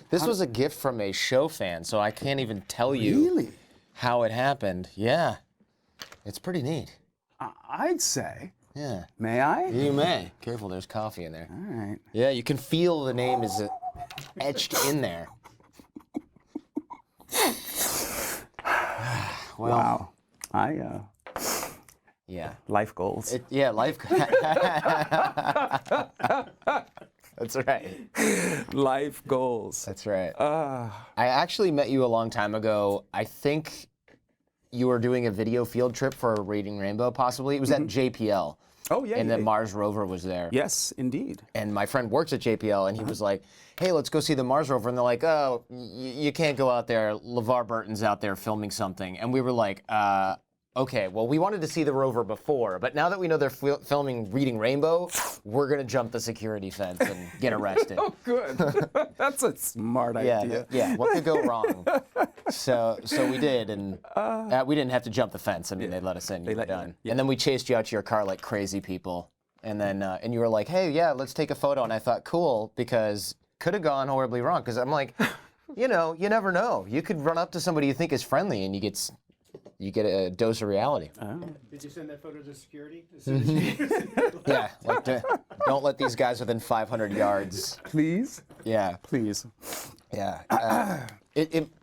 This was a gift from a show fan, so I can't even tell you how it happened. Yeah. It's pretty neat. I'd say. Yeah. May I? You may. Careful, there's coffee in there. All right. Yeah, you can feel the name is etched in there. Wow. Yeah. Life goals. Yeah, life. That's right. Life goals. That's right. I actually met you a long time ago. I think you were doing a video field trip for Reading Rainbow, possibly. It was at JPL. Oh, yeah. And the Mars rover was there. Yes, indeed. And my friend works at JPL, and he was like, hey, let's go see the Mars rover. And they're like, oh, you can't go out there. LeVar Burton's out there filming something. And we were like, okay, well, we wanted to see the rover before, but now that we know they're filming Reading Rainbow, we're going to jump the security fence and get arrested. Oh, good. That's a smart idea. Yeah, what could go wrong? So we did, and we didn't have to jump the fence. I mean, they let us in. You were done. Yeah. And then we chased you out to your car like crazy people. And then and you were like, hey, yeah, let's take a photo. And I thought, cool, because could have gone horribly wrong. Because I'm like, you know, you never know. You could run up to somebody you think is friendly, and you get a dose of reality. Oh. Did you send that photo to security? Yeah, like don't let these guys within 500 yards. Please? Yeah. Please. Yeah.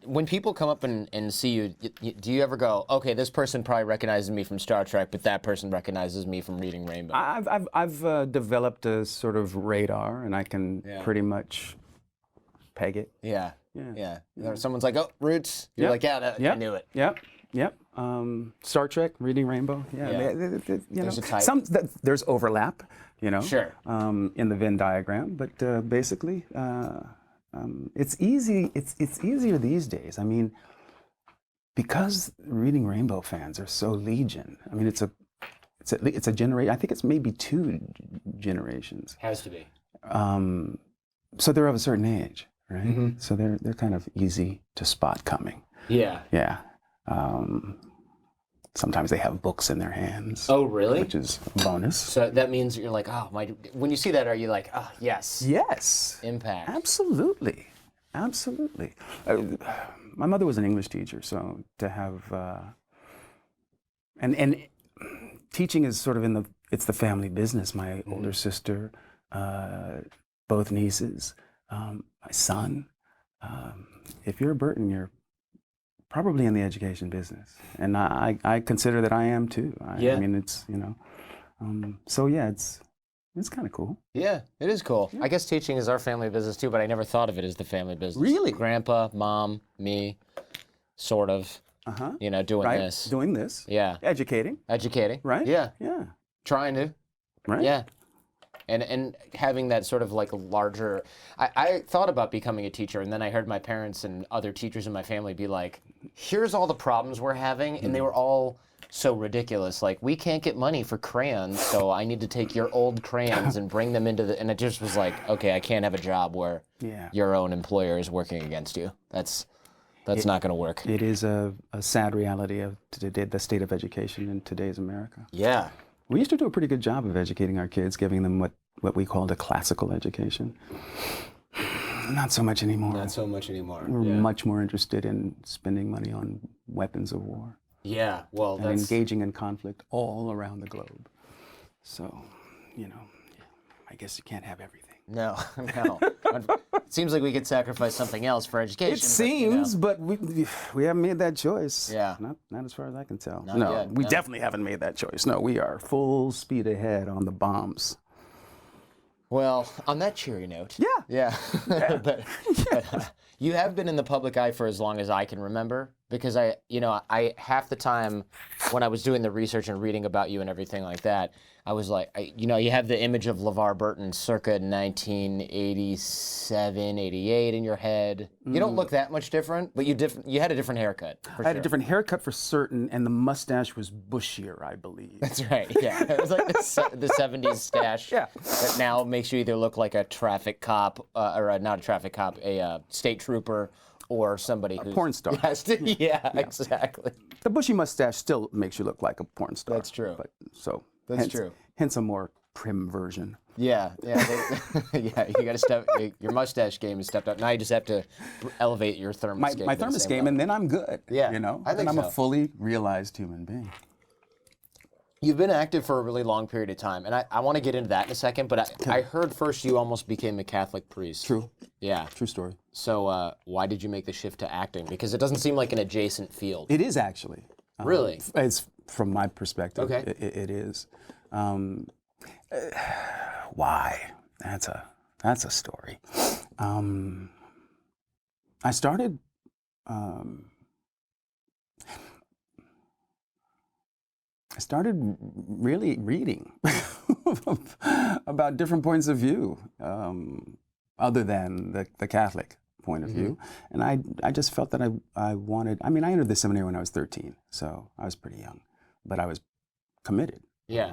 When people come up and see you, do you ever go, okay, this person probably recognizes me from Star Trek, but that person recognizes me from Reading Rainbow? I've developed a sort of radar, and I can pretty much peg it. Yeah. Someone's like, oh, Roots. You're like, I knew it. Yep. Star Trek, Reading Rainbow. Yeah. There's a type. There's overlap, you know. Sure. In the Venn diagram, but basically, it's easy. It's easier these days. I mean, because Reading Rainbow fans are so legion. I mean, it's a generation. I think it's maybe 2 generations. Has to be. So they're of a certain age, right? Mm-hmm. So they're kind of easy to spot coming. Yeah. Yeah. Sometimes they have books in their hands. Oh, really? Which is a bonus. So that means you're like, oh, my. When you see that, are you like, oh, yes? Yes. Impact. Absolutely. Absolutely. My mother was an English teacher, so to have, and teaching is sort of it's the family business. My older sister, both nieces, my son. If you're a Burton, you're probably in the education business, and I consider that I am too. I mean, it's so yeah, it's kind of cool. Yeah, it is cool. Yeah. I guess teaching is our family business too, but I never thought of it as the family business. Really? Grandpa, mom, me, sort of. You know, doing this. Doing this. Yeah. Educating. Right? Yeah. Yeah. Trying to. Right. Yeah. And having that sort of like a larger, I thought about becoming a teacher, and then I heard my parents and other teachers in my family be like, here's all the problems we're having, and they were all so ridiculous. Like, we can't get money for crayons, so I need to take your old crayons and bring them into and it just was like, okay, I can't have a job where your own employer is working against you. That's not going to work. It is a sad reality of the state of education in today's America. Yeah. We used to do a pretty good job of educating our kids, giving them what we called a classical education. Not so much anymore. Not so much anymore. We're much more interested in spending money on weapons of war. Yeah, well, and engaging in conflict all around the globe. So, you know, I guess you can't have everything. No. It seems like we could sacrifice something else for education. It seems, but we haven't made that choice. Yeah. Not as far as I can tell. Not yet, we definitely haven't made that choice. No, we are full speed ahead on the bombs. Well, on that cheery note. Yeah. but you have been in the public eye for as long as I can remember, because I half the time when I was doing the research and reading about you and everything like that, I was like, you have the image of LeVar Burton circa 1987, 88 in your head. You don't look that much different, but you had a different haircut. I had a different haircut for certain, and the mustache was bushier, I believe. That's right, yeah. It was like the 70s stash that now makes you either look like a traffic cop, or not a traffic cop, a state trooper, or somebody who's... A porn star. Yeah, exactly. The bushy mustache still makes you look like a porn star. That's true. But, so... That's true. Hence a more prim version. Yeah, yeah, yeah. You got to step. Your mustache game has stepped up. Now you just have to elevate your thermos game. My to the thermos same game, level. and then I'm good. Yeah, you know, I think then I'm so. a fully realized human being. You've been active for a really long period of time, and I want to get into that in a second. But I heard first you almost became a Catholic priest. True. Yeah. True story. So why did you make the shift to acting? Because it doesn't seem like an adjacent field. It is actually. Really? It's from my perspective. Okay. It is. Why? That's a story. I started. I started really reading about different points of view, other than the Catholic point of view. And I just felt that I wanted, I mean, I entered the seminary when I was 13, so I was pretty young, but I was committed. Yeah.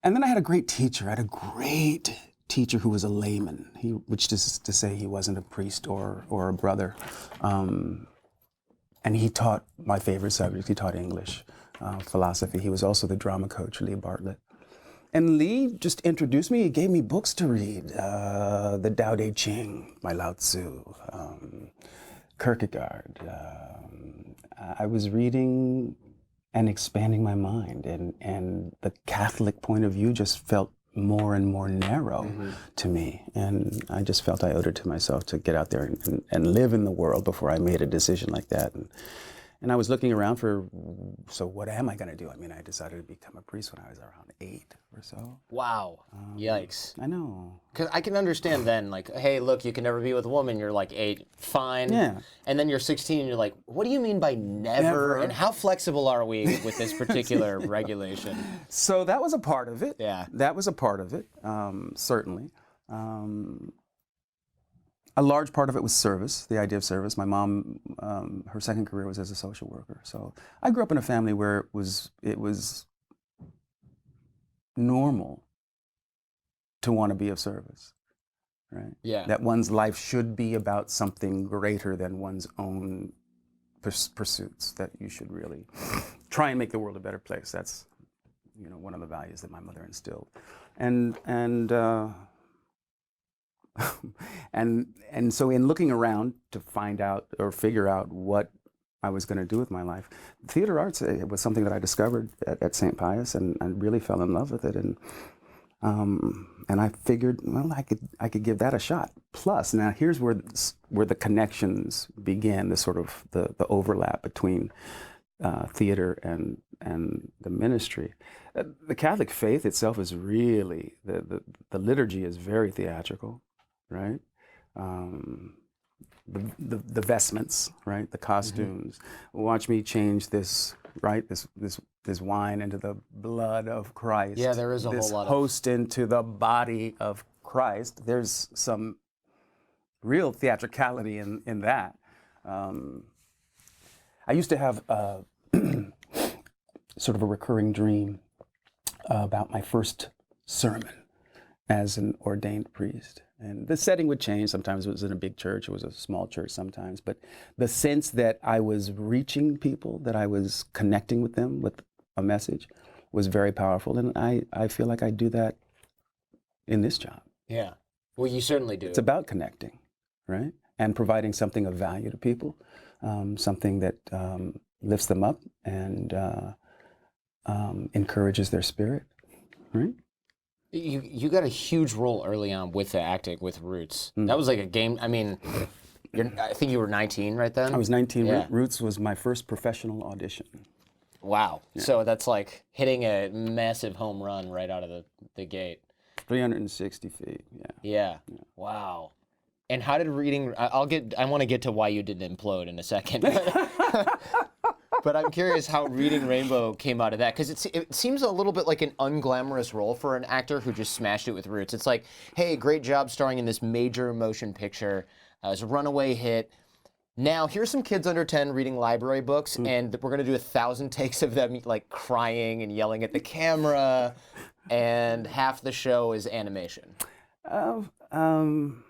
And then I had a great teacher. I had a great teacher who was a layman, which is to say he wasn't a priest or a brother. And he taught my favorite subject. He taught English, philosophy. He was also the drama coach, Lee Bartlett. And Lee just introduced me. He gave me books to read. The Tao Te Ching by Lao Tzu, Kierkegaard. I was reading and expanding my mind. And the Catholic point of view just felt more and more narrow to me. And I just felt I owed it to myself to get out there and live in the world before I made a decision like that. And I was looking around so what am I going to do? I mean, I decided to become a priest when I was around 8 or so. Wow. Yikes. I know. Because I can understand then, like, hey, look, you can never be with a woman. You're like 8, fine. Yeah. And then you're 16 and you're like, what do you mean by never? Never. And how flexible are we with this particular regulation? So that was a part of it. Yeah. That was a part of it, certainly. A large part of it was service, the idea of service. My mom, her second career was as a social worker. So I grew up in a family where it was normal to want to be of service, right? Yeah. That one's life should be about something greater than one's own pursuits, that you should really try and make the world a better place. That's, one of the values that my mother instilled. And so in looking around to find out or figure out what I was going to do with my life, theater arts was something that I discovered at St. Pius, and I really fell in love with it. And I figured, well, I could give that a shot. Plus, now here's where the connections began, the sort of the overlap between theater and the ministry. The Catholic faith itself is really, the liturgy is very theatrical, right? The vestments, right? The costumes. Watch me change this, right? This wine into the blood of Christ. Yeah, there is a whole lot This host into the body of Christ. There's some real theatricality in that. I used to have sort of a recurring dream about my first sermon as an ordained priest. And the setting would change. Sometimes it was in a big church, it was a small church sometimes. But the sense that I was reaching people, that I was connecting with them with a message, was very powerful. And I feel like I do that in this job. Yeah. Well, you certainly do. It's about connecting, right? And providing something of value to people, something that lifts them up and encourages their spirit, right? You got a huge role early on with the acting with Roots. That was like a game. I mean, I think you were 19 right then? I was 19. Yeah. Roots was my first professional audition. Wow. Yeah. So that's like hitting a massive home run right out of the gate. 360 feet, yeah. Wow. And how did reading, I want to get to why you didn't implode in a second. But I'm curious how Reading Rainbow came out of that, because it seems a little bit like an unglamorous role for an actor who just smashed it with Roots. It's like, hey, great job starring in this major motion picture. It was a runaway hit. Now, here's some kids under 10 reading library books, and we're going to do 1,000 takes of them like crying and yelling at the camera, and half the show is animation. I don't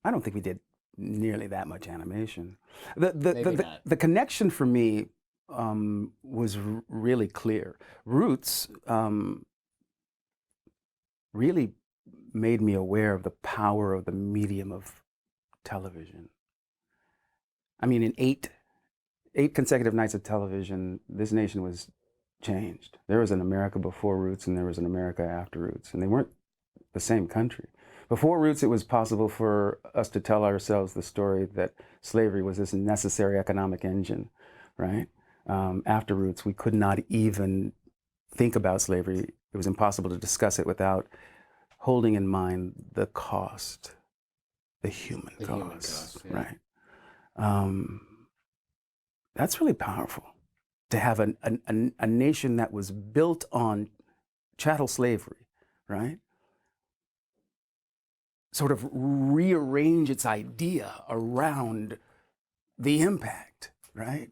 think we did nearly that much animation. The connection for me was really clear. Roots really made me aware of the power of the medium of television. I mean, in eight consecutive nights of television, this nation was changed. There was an America before Roots and there was an America after Roots, and they weren't the same country. Before Roots, it was possible for us to tell ourselves the story that slavery was this necessary economic engine, right? After Roots, we could not even think about slavery. It was impossible to discuss it without holding in mind the cost, the human cost, yeah. right? That's really powerful, to have a nation that was built on chattel slavery, right? Sort of rearrange its idea around the impact, right?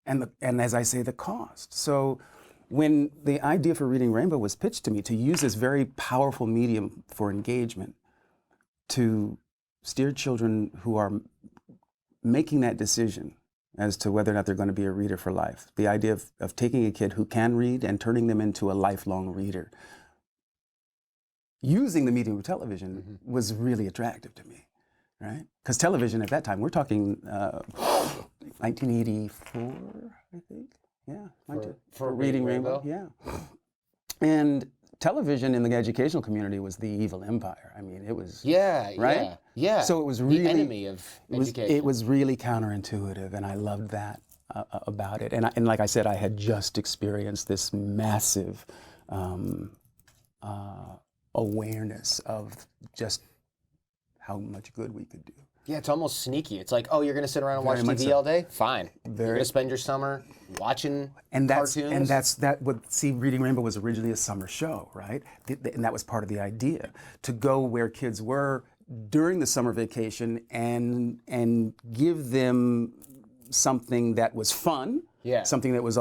And as I say, the cost. So when the idea for Reading Rainbow was pitched to me, to use this very powerful medium for engagement, to steer children who are making that decision as to whether or not they're going to be a reader for life, the idea of taking a kid who can read and turning them into a lifelong reader, using the medium of television was really attractive to me, right? Because television at that time, we're talking 1984, I think. Yeah. For Reading Rainbow. Yeah. And television in the educational community was the evil empire. I mean, it was. Yeah, right? yeah. So it was really the enemy of education. It was really counterintuitive, and I loved that about it. And like I said, I had just experienced this massive awareness of just how much good we could do. Yeah, it's almost sneaky. It's like, oh, you're going to sit around and watch Very much TV so. all day? Fine. You're going to spend your summer watching cartoons? And see, Reading Rainbow was originally a summer show, right? And that was part of the idea, to go where kids were during the summer vacation and give them something that was fun, something that was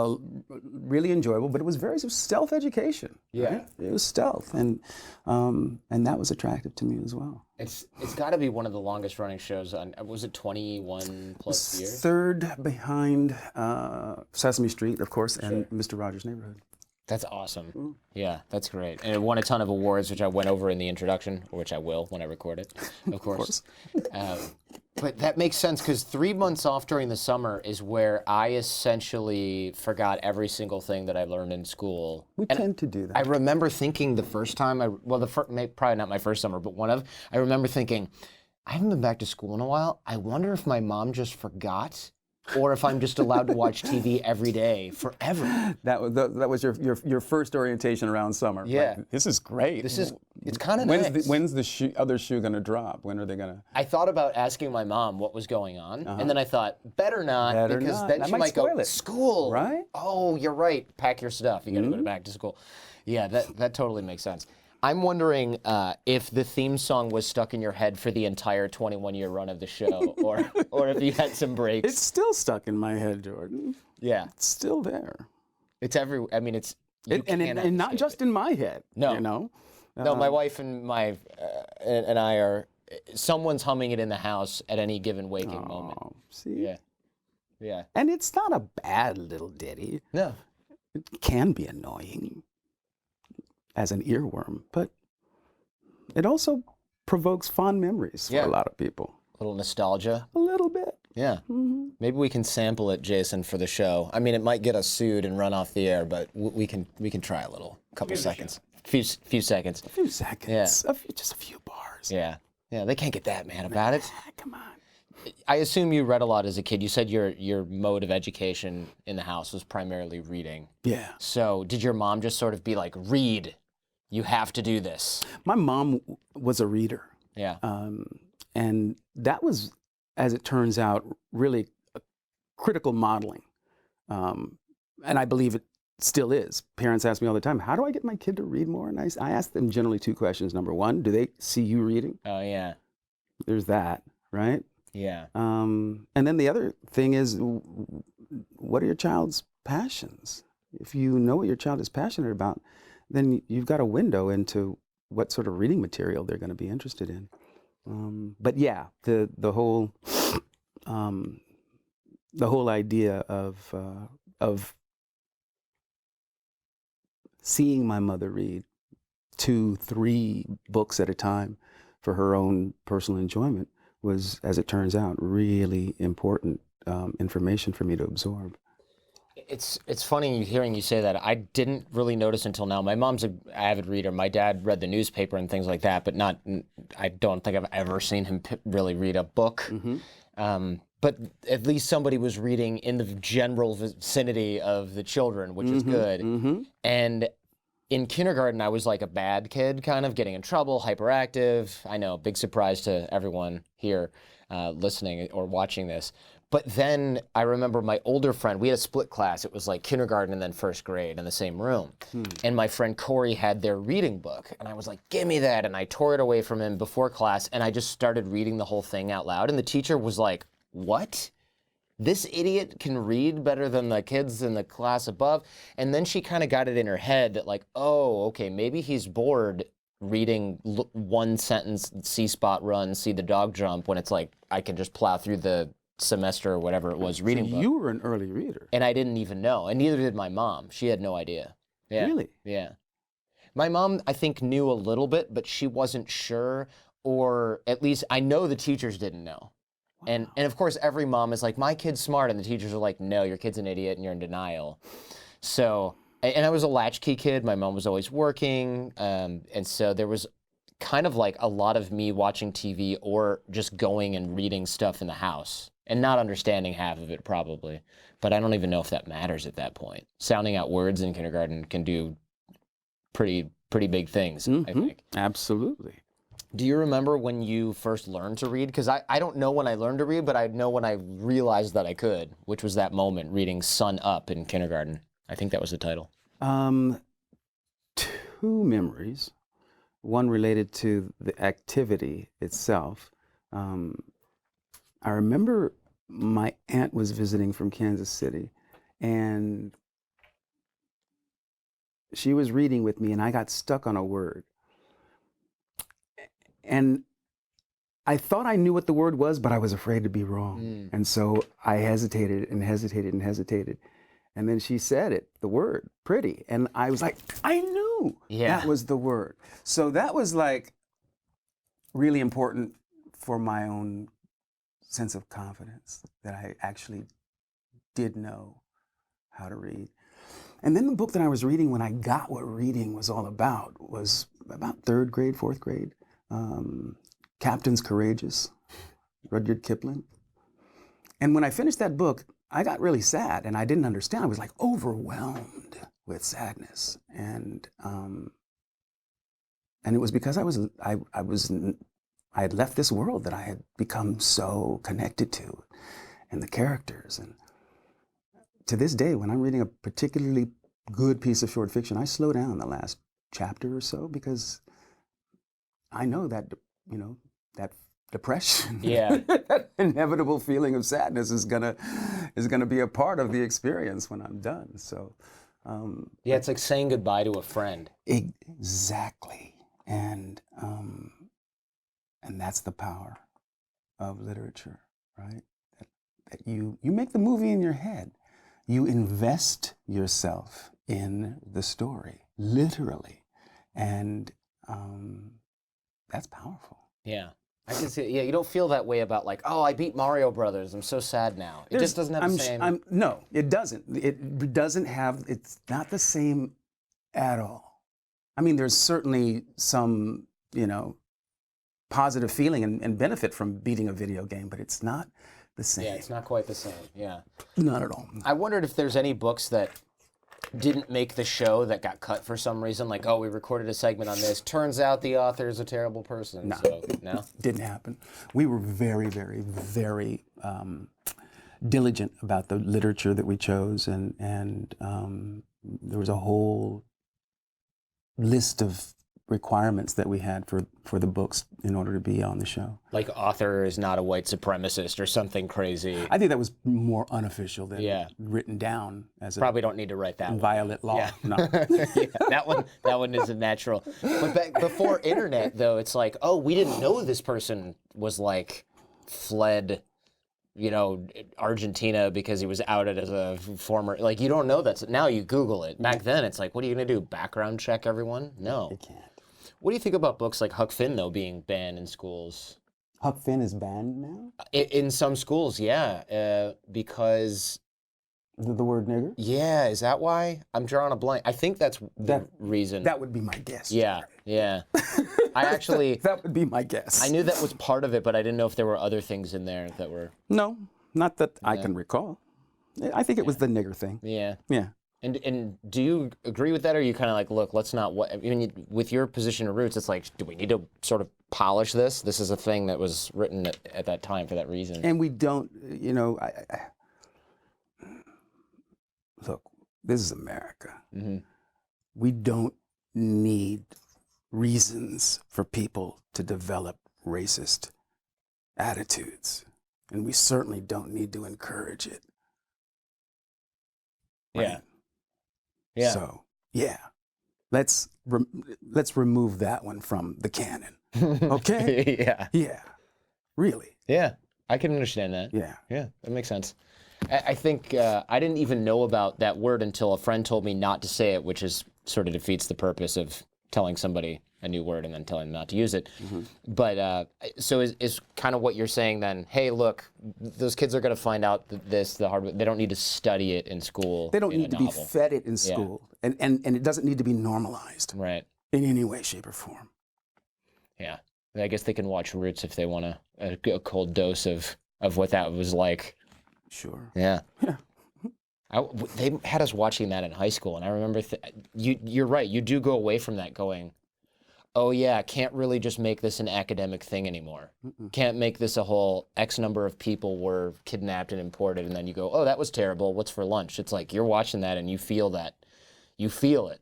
really enjoyable, but it was very stealth education. Yeah, right? It was stealth, and that was attractive to me as well. It's got to be one of the longest running shows on. Was it 21 plus years? Third behind Sesame Street, of course, and Mr. Rogers' Neighborhood. That's awesome. Yeah, that's great. And it won a ton of awards, which I went over in the introduction, or which I will when I record it, of course. But that makes sense, because 3 months off during the summer is where I essentially forgot every single thing that I learned in school. We tend to do that. I remember thinking the first time, probably not my first summer, but I remember thinking, I haven't been back to school in a while. I wonder if my mom just forgot, or if I'm just allowed to watch TV every day forever. That was your first orientation around summer. Yeah. Like, this is great. It's kind of nice. When's the other shoe going to drop? When are they going to? I thought about asking my mom what was going on, and then I thought, better not, because then she might go, school. Right? Oh, you're right. Pack your stuff. You got to go back to school. Yeah, that totally makes sense. I'm wondering if the theme song was stuck in your head for the entire 21-year run of the show, or if you had some breaks. It's still stuck in my head, Jordan. Yeah, it's still there. It's every. I mean, it's and not just in my head. No, you know. No, my wife and and I are. Someone's humming it in the house at any given waking moment. See. Yeah. And it's not a bad little ditty. No. It can be annoying as an earworm, but it also provokes fond memories for a lot of people. A little nostalgia. A little bit. Yeah. Maybe we can sample it, Jason, for the show. I mean, it might get us sued and run off the air, but we can try a little. Couple seconds. Few seconds. A few seconds. Yeah. Just a few bars. Yeah. Yeah, they can't get that mad about it. Come on. I assume you read a lot as a kid. You said your mode of education in the house was primarily reading. Yeah. So did your mom just sort of be like, read, you have to do this? My mom was a reader. Yeah. And that was, as it turns out, really critical modeling. And I believe it still is. Parents ask me all the time, how do I get my kid to read more? And I ask them generally two questions. Number one, do they see you reading? Oh, yeah. There's that, right? Yeah. And then the other thing is, what are your child's passions? If you know what your child is passionate about, then you've got a window into what sort of reading material they're going to be interested in. But yeah, the whole idea of seeing my mother read 2, 3 books at a time for her own personal enjoyment was, as it turns out, really important information for me to absorb. It's funny hearing you say that. I didn't really notice until now. My mom's an avid reader. My dad read the newspaper and things like that, but I don't think I've ever seen him really read a book. Mm-hmm. But at least somebody was reading in the general vicinity of the children, which is good. Mm-hmm. And in kindergarten, I was like a bad kid, kind of getting in trouble, hyperactive. I know, big surprise to everyone here listening or watching this. But then I remember my older friend, we had a split class. It was like kindergarten and then first grade in the same room. And my friend Corey had their reading book. And I was like, give me that. And I tore it away from him before class. And I just started reading the whole thing out loud. And the teacher was like, what? This idiot can read better than the kids in the class above? And then she kind of got it in her head that like, oh, okay, maybe he's bored reading one sentence, see spot run, see the dog jump, when it's like, I can just plow through the semester or whatever it was reading book. You were an early reader. And I didn't even know. And neither did my mom. She had no idea. Yeah. Really? Yeah. My mom, I think, knew a little bit, but she wasn't sure, or at least I know the teachers didn't know. Wow. And of course, every mom is like, my kid's smart, and the teachers are like, no, your kid's an idiot and you're in denial. So, and I was a latchkey kid. My mom was always working, and so there was kind of like a lot of me watching TV or just going and reading stuff in the house. And not understanding half of it, probably. But I don't even know if that matters at that point. Sounding out words in kindergarten can do pretty big things, I think. Absolutely. Do you remember when you first learned to read? Because I don't know when I learned to read, but I know when I realized that I could, which was that moment, reading Sun Up in kindergarten. I think that was the title. 2 memories. One related to the activity itself. I remember my aunt was visiting from Kansas City, and she was reading with me, and I got stuck on a word. And I thought I knew what the word was, but I was afraid to be wrong. And so I hesitated and hesitated and hesitated. And then she said it, the word, pretty. And I was like, I knew that was the word. So that was like really important for my own sense of confidence that I actually did know how to read. And then the book that I was reading when I got what reading was all about was about 3rd grade, 4th grade. Captain's Courageous, Rudyard Kipling. And when I finished that book, I got really sad and I didn't understand. I was like overwhelmed with sadness. And it was because I had left this world that I had become so connected to, and the characters. And to this day, when I'm reading a particularly good piece of short fiction, I slow down the last chapter or so because I know that, that depression, that inevitable feeling of sadness is gonna be a part of the experience when I'm done. So, it's like saying goodbye to a friend. Exactly, and that's the power of literature, right? That you make the movie in your head. You invest yourself in the story, literally, and that's powerful. Yeah. I can see it. Yeah, you don't feel that way about like, oh, I beat Mario Brothers. I'm so sad now. It just doesn't have the same. No, it doesn't. It doesn't have, it's not the same at all. I mean, there's certainly some, positive feeling and benefit from beating a video game, but it's not the same. Yeah, it's not quite the same. Yeah. Not at all. I wondered if there's any books that didn't make the show that got cut for some reason, like, oh, we recorded a segment on this. Turns out the author is a terrible person. No, so, no? Didn't happen. We were very, very, very diligent about the literature that we chose, and there was a whole list of requirements that we had for the books in order to be on the show. Like author is not a white supremacist or something crazy. I think that was more unofficial than written down as probably don't need to write that violent law. Yeah. No. that one isn't natural. But back before internet though, it's like, oh, we didn't know this person was like fled Argentina because he was outed as a former, like, you don't know that. Now you Google it. Back then, it's like, what are you going to do? Background check everyone? No. You can't. What do you think about books like Huck Finn, though, being banned in schools? Huck Finn is banned now? In some schools, yeah, because... The word nigger? Yeah, is that why? I'm drawing a blank. I think that's the reason. That would be my guess. Yeah, yeah. I actually... That would be my guess. I knew that was part of it, but I didn't know if there were other things in there that were... No, not that I can recall. I think it was the nigger thing. Yeah. Yeah. And do you agree with that, or are you kind of like, look, let's not... I mean, with your position of roots, it's like, do we need to sort of polish this? This is a thing that was written at that time for that reason. And we don't, you know, look, this is America. Mm-hmm. We don't need reasons for people to develop racist attitudes. And we certainly don't need to encourage it. Right? Yeah. Yeah. So, yeah, let's remove that one from the canon. Okay? Yeah. Yeah. Really. Yeah. I can understand that. Yeah. Yeah, that makes sense. I think I didn't even know about that word until a friend told me not to say it, which is sort of defeats the purpose of telling somebody a new word and then telling them not to use it. Mm-hmm. But so is kind of what you're saying then, hey, look, those kids are going to find out the hard way. They don't need to study it in school. They don't in need a to be novel. fed it in school. And it doesn't need to be normalized Right. in any way, shape, or form. Yeah. I guess they can watch Roots if they want a cold dose of what that was like. Sure. Yeah. Yeah. They had us watching that in high school, and I remember you're right. You do go away from that going, oh yeah, can't really just make this an academic thing anymore. Can't make this a whole X number of people were kidnapped and imported, and then you go, oh, that was terrible. What's for lunch? It's like you're watching that and you feel that. You feel it.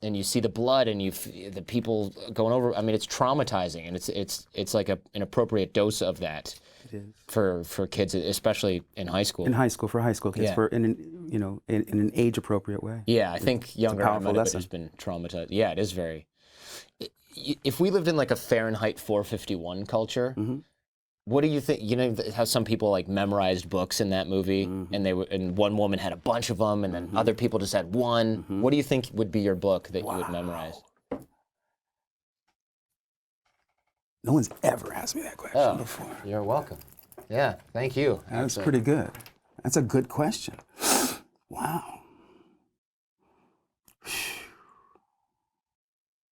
And you see the blood and the people going over. I mean, it's traumatizing, and it's like an appropriate dose of that. It is. For kids, especially in high school. In high school, for high school kids, Yeah. in an age-appropriate way. Yeah, I think younger I powerful might have lesson. just been traumatized. Yeah, it is very. If we lived in like a Fahrenheit 451 culture, what do you think? You know how some people like memorized books in that movie, and one woman had a bunch of them, and then other people just had one. What do you think would be your book that you would memorize? No one's ever asked me that question before. You're welcome. Yeah, thank you. That's pretty good. That's a good question. Wow.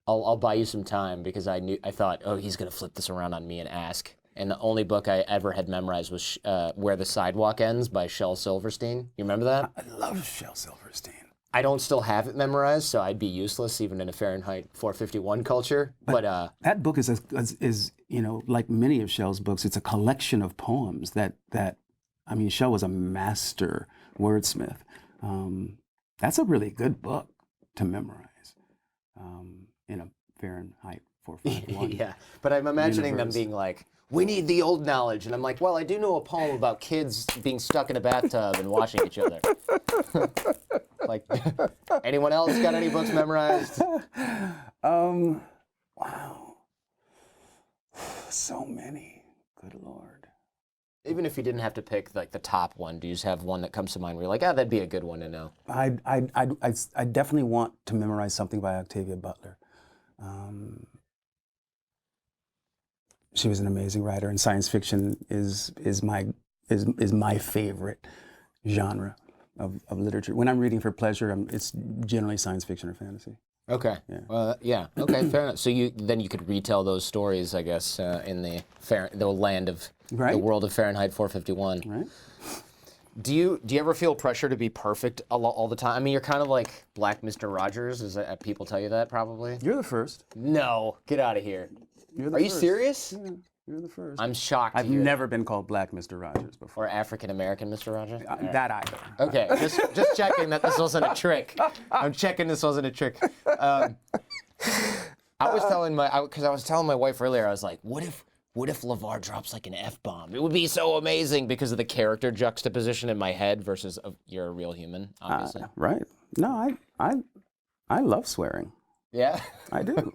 I'll buy you some time because I thought, oh, he's gonna flip this around on me and ask. And the only book I ever had memorized was Where the Sidewalk Ends by Shel Silverstein. You remember that? I love Shel Silverstein. I don't still have it memorized, so I'd be useless even in a Fahrenheit 451 culture. But That book is like many of Shel's books, it's a collection of poems that I mean, Shel was a master wordsmith. That's a really good book to memorize in a Fahrenheit 451. yeah, but I'm imagining them universe. being like, we need the old knowledge. And I'm like, well, I do know a poem about kids being stuck in a bathtub and watching each other. Like, anyone else got any books memorized? Wow. So many. Good Lord. Even if you didn't have to pick like the top one, do you just have one that comes to mind where you're like, that'd be a good one to know? I definitely want to memorize something by Octavia Butler. She was an amazing writer, and science fiction is my favorite genre of literature. When I'm reading for pleasure, it's generally science fiction or fantasy. Okay. Yeah. Okay, fair enough. So you could retell those stories, I guess, in the land of the world of Fahrenheit 451. Right. Do you ever feel pressure to be perfect all the time? I mean, you're kind of like Black Mr. Rogers. People tell you that probably? You're the first. No, get out of here. You're the Are you first. serious? Yeah, you're the first. I'm shocked. I've to hear never been called Black Mr. Rogers before. Or African American Mr. Rogers? That either. Okay, just checking that this wasn't a trick. I'm checking this wasn't a trick. I was telling my wife earlier, I was like, what if LeVar drops like an F-bomb? It would be so amazing because of the character juxtaposition in my head versus you're a real human, obviously. Right. No, I love swearing. Yeah? I do.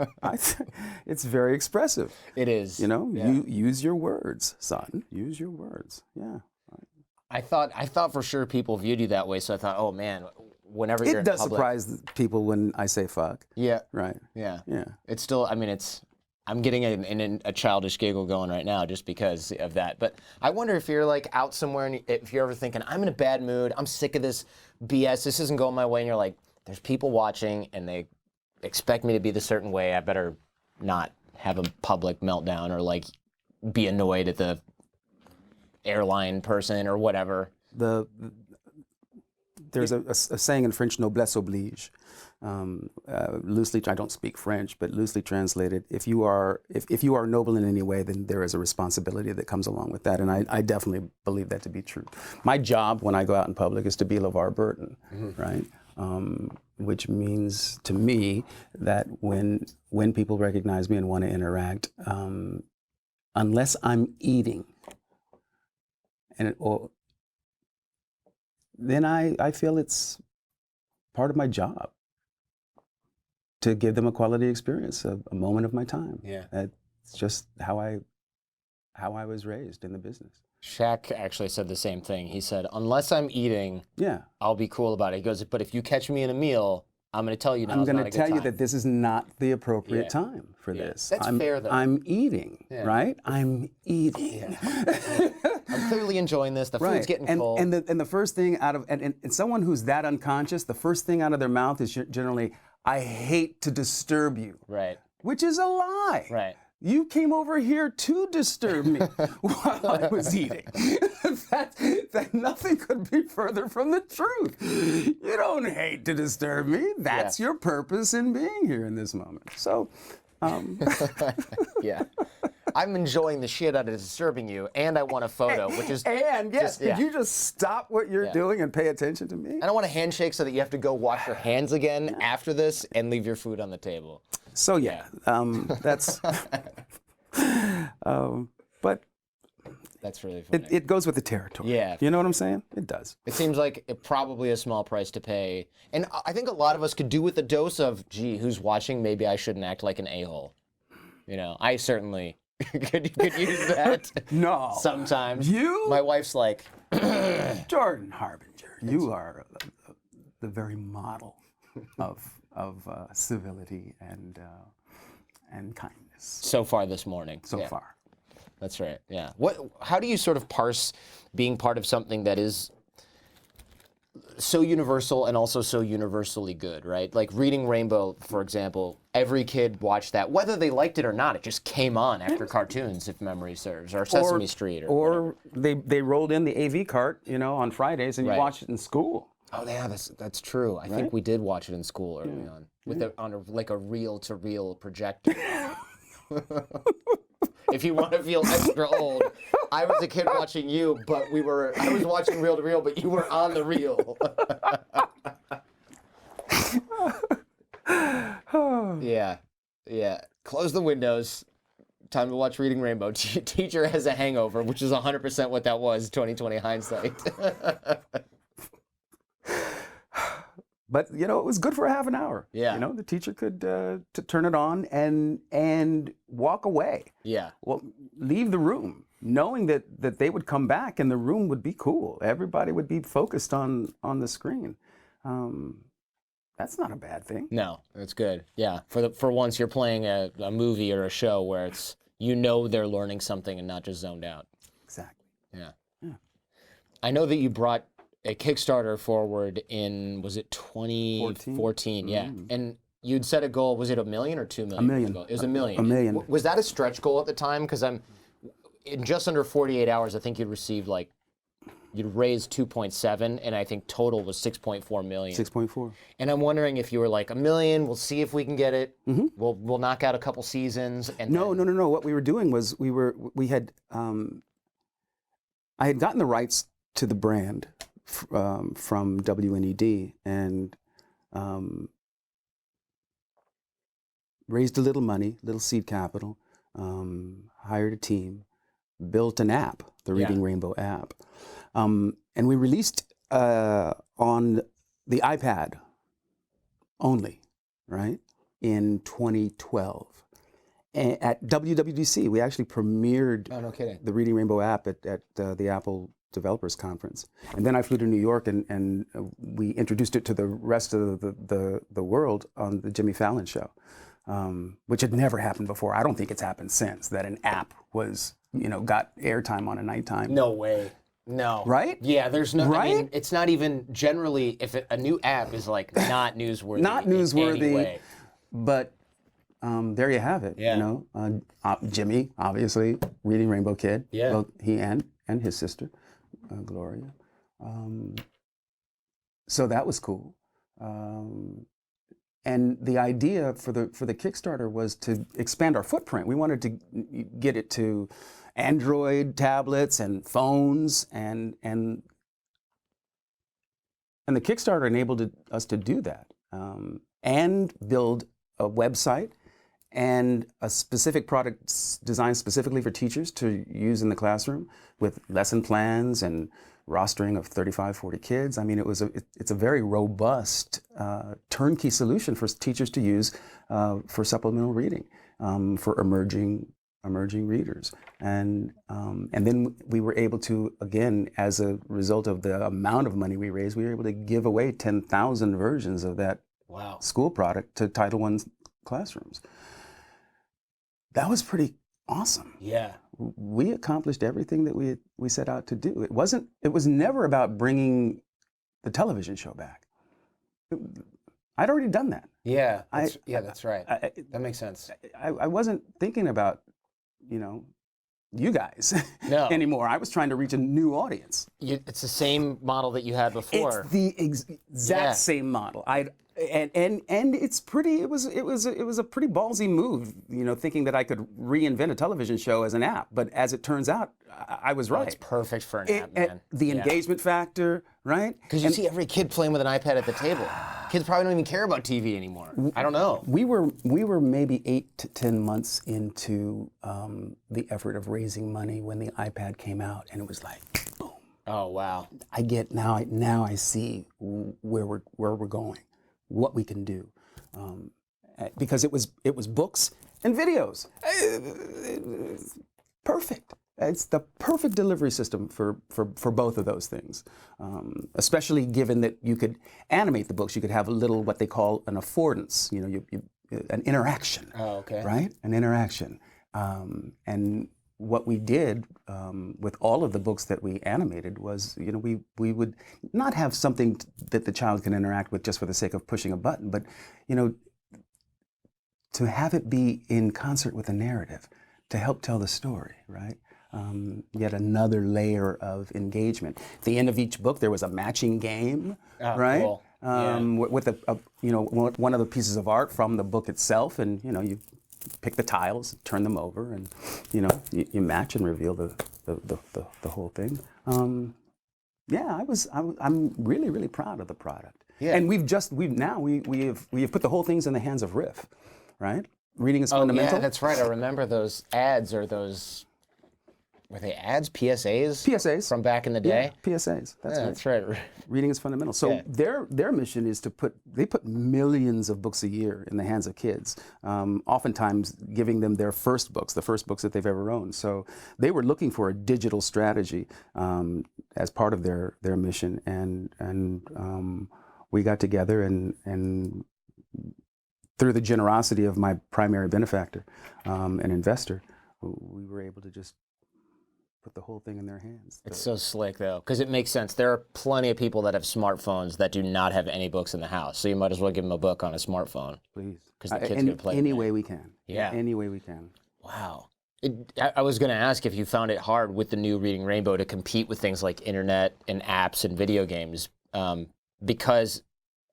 It's very expressive. It is. You know, Yeah. you use your words, son. Use your words. Yeah. I thought for sure people viewed you that way, so I thought, oh man, whenever It you're in does public. surprise people when I say fuck. Yeah. Right. Yeah. Yeah. It's still, I mean, I'm getting a childish giggle going right now just because of that. But I wonder if you're like out somewhere and if you're ever thinking, I'm in a bad mood, I'm sick of this BS, this isn't going my way, and you're like, there's people watching and they expect me to be the certain way, I better not have a public meltdown or like be annoyed at the airline person or whatever. There's a saying in French, noblesse oblige. Loosely, I don't speak French, but loosely translated, if you are noble in any way, then there is a responsibility that comes along with that, and I definitely believe that to be true. My job when I go out in public is to be LeVar Burton, right? Which means to me that when people recognize me and want to interact, unless I'm eating, then I feel it's part of my job to give them a quality experience, a moment of my time. Yeah. It's just how I was raised in the business. Shaq actually said the same thing. He said, unless I'm eating, Yeah. I'll be cool about it. He goes, but if you catch me in a meal, I'm going to tell you now. I'm going to tell you that this is not the appropriate time for this. That's fair, though. I'm eating, right? I'm eating. I'm clearly enjoying this. The food's getting cold. And the first thing out of, and someone who's that unconscious, the first thing out of their mouth is generally, I hate to disturb you. Right. Which is a lie. Right. You came over here to disturb me while I was eating. that nothing could be further from the truth. You don't hate to disturb me. That's your purpose in being here in this moment. So, yeah. I'm enjoying the shit out of disturbing you, and I want a photo, which is... And yes, just, could you just stop what you're doing and pay attention to me? I don't want a handshake so that you have to go wash your hands again after this and leave your food on the table. So that's... but that's really funny. It goes with the territory. Yeah. You know what I'm saying? It does. It seems like probably a small price to pay. And I think a lot of us could do with a dose of, gee, who's watching? Maybe I shouldn't act like an a-hole. You know, I certainly could use that. No. Sometimes. You? My wife's like... Jordan Harbinger, you are the very model of civility and kindness. So far this morning. So far. That's right, yeah. How do you sort of parse being part of something that is so universal and also so universally good, right? Like Reading Rainbow, for example, every kid watched that, whether they liked it or not. It just came on after cartoons, if memory serves, or Sesame Street. Or they rolled in the AV cart, on Fridays, and you watched it in school. Oh yeah, that's true. I think we did watch it in school early on, with a reel-to-reel projector. If you want to feel extra old, I was a kid watching you, but I was watching reel to reel, but you were on the reel. Yeah. Close the windows. Time to watch Reading Rainbow. Teacher has a hangover, which is 100% what that was, 2020 hindsight. But it was good for a half an hour. Yeah. The teacher could to turn it on and walk away. Yeah. Well, leave the room, knowing that they would come back and the room would be cool. Everybody would be focused on the screen. That's not a bad thing. No, that's good. Yeah. For once, you're playing a movie or a show where it's they're learning something and not just zoned out. Exactly. Yeah. Yeah. I know that you brought a Kickstarter forward in, was it 2014? Yeah. And you'd set a goal, was it $1 million or $2 million? $1 million. It was $1 million. $1 million. Was that a stretch goal at the time? Because in just under 48 hours, I think you'd raised 2.7, and I think total was 6.4 million. 6.4. And I'm wondering if you were like, $1 million, we'll see if we can get it. Mm-hmm. We'll knock out a couple seasons. And No. What we were doing was I had gotten the rights to the brand from WNED and raised a little money, little seed capital, hired a team, built an app, the Reading Rainbow app. And we released on the iPad only, right, in 2012. At WWDC, we actually premiered Oh, no kidding. the Reading Rainbow app at the Apple Developers Conference. And then I flew to New York and we introduced it to the rest of the world on the Jimmy Fallon show, which had never happened before. I don't think it's happened since, that an app was, got airtime on a nighttime. No way. No. Right? Yeah, there's no, Right? I mean, it's not even generally, if a new app is like not newsworthy. Not in any newsworthy, way. but there you have it. Yeah. Jimmy, obviously, Reading Rainbow Kid. Yeah. Both he and his sister, Gloria. So that was cool. And the idea for the Kickstarter was to expand our footprint. We wanted to get it to Android tablets and phones, and the Kickstarter enabled us to do that, and build a website and a specific product designed specifically for teachers to use in the classroom with lesson plans and rostering of 35, 40 kids. I mean, it's a very robust turnkey solution for teachers to use for supplemental reading for emerging readers. And then we were able to, again, as a result of the amount of money we raised, we were able to give away 10,000 versions of that school product to Title I classrooms. That was pretty awesome. Yeah. We accomplished everything that we set out to do. It was never about bringing the television show back. I'd already done that. Yeah. That's right. That makes sense. I wasn't thinking about, you guys anymore. I was trying to reach a new audience. It's the same model that you had before. It's the exact same model. And it's pretty. It was a pretty ballsy move, thinking that I could reinvent a television show as an app. But as it turns out, I was right. It's perfect for an app, man. The engagement factor, right? Because you see every kid playing with an iPad at the table. Kids probably don't even care about TV anymore. I don't know. We were maybe 8 to 10 months into the effort of raising money when the iPad came out, and it was like, boom. Oh wow. I get now I see where we're going, what we can do, because it was books and videos. Perfect. It's the perfect delivery system for both of those things, especially given that you could animate the books. You could have a little what they call an affordance, an interaction. Oh, okay. Right? An interaction. And what we did with all of the books that we animated was, we would not have something that the child can interact with just for the sake of pushing a button, but, to have it be in concert with a narrative to help tell the story, right? Yet another layer of engagement. At the end of each book, there was a matching game, right? Cool. With one of the pieces of art from the book itself, and you pick the tiles, turn them over, and you match and reveal the whole thing. I'm really, really proud of the product. Yeah. And we have put the whole things in the hands of Riff, right? Reading is fundamental. Yeah, that's right. I remember those ads, or those, were they ads? PSAs? PSAs. From back in the day? Yeah, PSAs. That's right. Reading is fundamental. So their mission is they put millions of books a year in the hands of kids, oftentimes giving them their first books, the first books that they've ever owned. So they were looking for a digital strategy as part of their mission, and we got together and through the generosity of my primary benefactor, an investor, we were able to just put the whole thing in their hands. It's so slick, though, because it makes sense. There are plenty of people that have smartphones that do not have any books in the house, so you might as well give them a book on a smartphone. Please. Because the kids can play any way we can. Yeah. Any way we can. Wow. I was going to ask if you found it hard with the new Reading Rainbow to compete with things like internet and apps and video games, because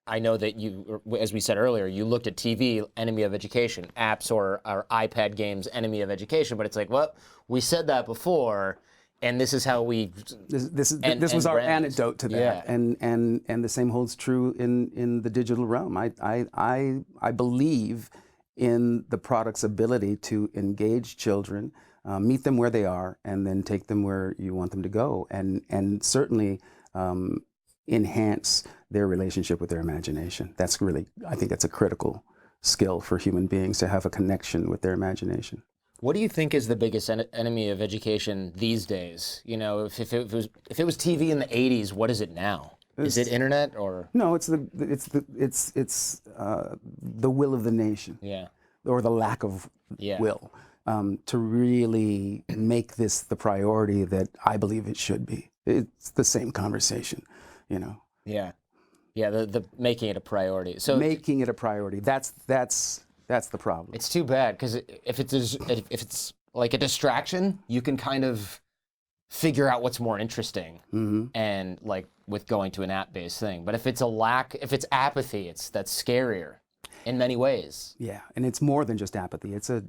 I know that you, as we said earlier, you looked at TV, enemy of education, apps or iPad games, enemy of education, but it's like, well, we said that before, and this is how we... This was our antidote to that, yeah. and the same holds true in the digital realm. I believe in the product's ability to engage children, meet them where they are, and then take them where you want them to go, and certainly enhance their relationship with their imagination. That's really, I think that's a critical skill for human beings, to have a connection with their imagination. What do you think is the biggest enemy of education these days? You know, if it was TV in the '80s, what is it now? Is it internet or? No, it's the will of the nation. Yeah. Or the lack of will to really make this the priority that I believe it should be. It's the same conversation, you know. Yeah. Yeah. The making it a priority. So making it a priority. That's the problem. It's too bad because if it's like a distraction, you can kind of figure out what's more interesting, and like with going to an app-based thing. But if it's apathy, that's scarier in many ways. Yeah, and it's more than just apathy. It's a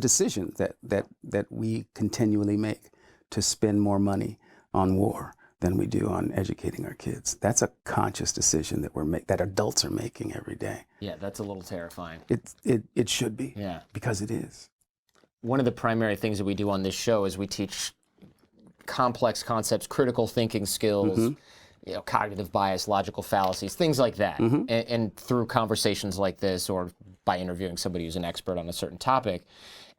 decision that we continually make to spend more money on war than we do on educating our kids. That's a conscious decision that adults are making every day. Yeah, that's a little terrifying. It should be. Yeah, because it is. One of the primary things that we do on this show is we teach complex concepts, critical thinking skills, you know, cognitive bias, logical fallacies, things like that. And through conversations like this, or by interviewing somebody who's an expert on a certain topic.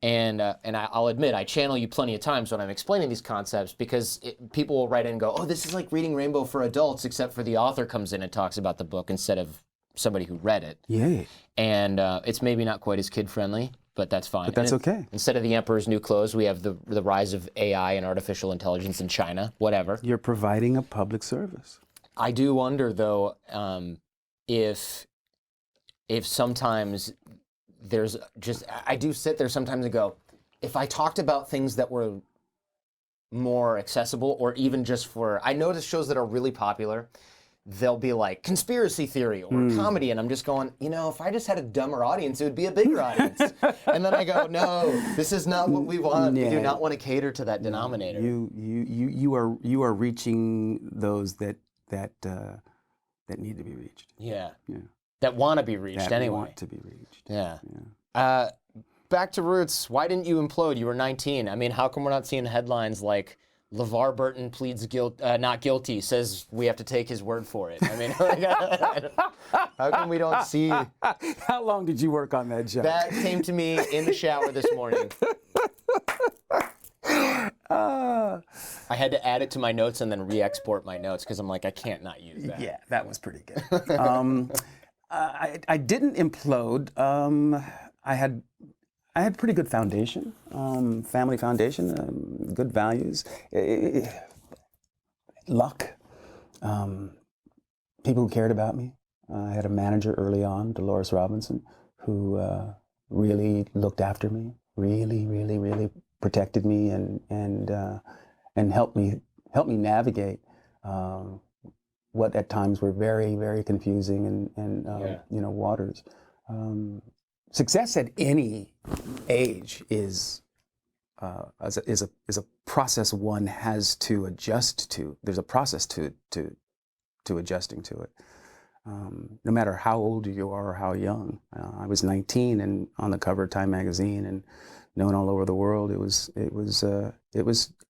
And I'll admit, I channel you plenty of times when I'm explaining these concepts, because people will write in and go, oh, this is like reading Rainbow for adults, except for the author comes in and talks about the book instead of somebody who read it. Yeah. And it's maybe not quite as kid-friendly, but that's fine. But that's okay. Instead of the emperor's new clothes, we have the rise of AI and artificial intelligence in China, whatever. You're providing a public service. I do wonder, though, if sometimes there's just, I do sit there sometimes and go, if I talked about things that were more accessible, or even just I notice shows that are really popular, they'll be like conspiracy theory or comedy, and I'm just going, you know, if I just had a dumber audience, it would be a bigger audience. And then I go, no, this is not what we want. We do not want to cater to that denominator. You are reaching those that need to be reached. Yeah. That want to be reached anyway. Want to be reached. Yeah. Back to roots. Why didn't you implode? You were 19. I mean, how come we're not seeing headlines like LeVar Burton pleads not guilty, says we have to take his word for it? I mean, how come we don't see? How long did you work on that joke? That came to me in the shower this morning. I had to add it to my notes and then re-export my notes because I'm like, I can't not use that. Yeah, that was pretty good. I didn't implode. I had pretty good foundation, family foundation, good values, luck, people who cared about me. I had a manager early on, Dolores Robinson, who really looked after me, really protected me and helped me navigate what at times were very confusing and waters. Success at any age is a process one has to adjust to. There's a process to adjusting to it. No matter how old you are or how young. I was 19 and on the cover of Time magazine and known all over the world. It was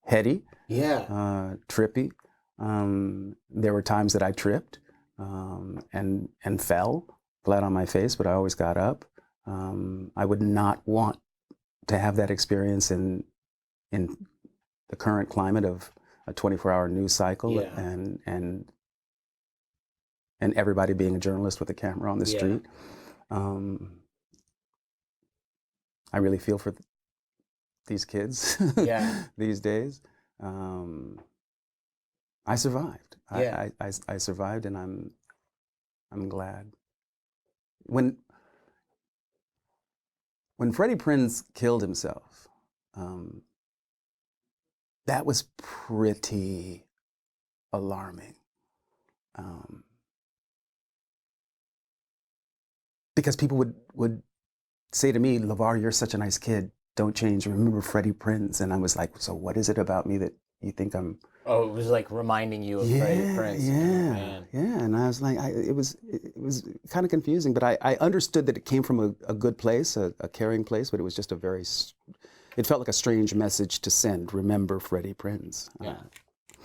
heady, trippy. There were times that I tripped and fell flat on my face, but I always got up. I would not want to have that experience in the current climate of a 24-hour news cycle and everybody being a journalist with a camera on the street. I really feel for these kids these days. I survived. I survived, and I'm glad. When Freddie Prinze killed himself, that was pretty alarming. Because people would say to me, LeVar, you're such a nice kid. Don't change. Remember Freddie Prinze. And I was like, so what is it about me that you think I'm... Oh, it was like reminding you of Freddie Prinze. Yeah. And I was like, it was kind of confusing, but I understood that it came from a good place, a caring place, but it was just it felt like a strange message to send. Remember Freddie Prinze.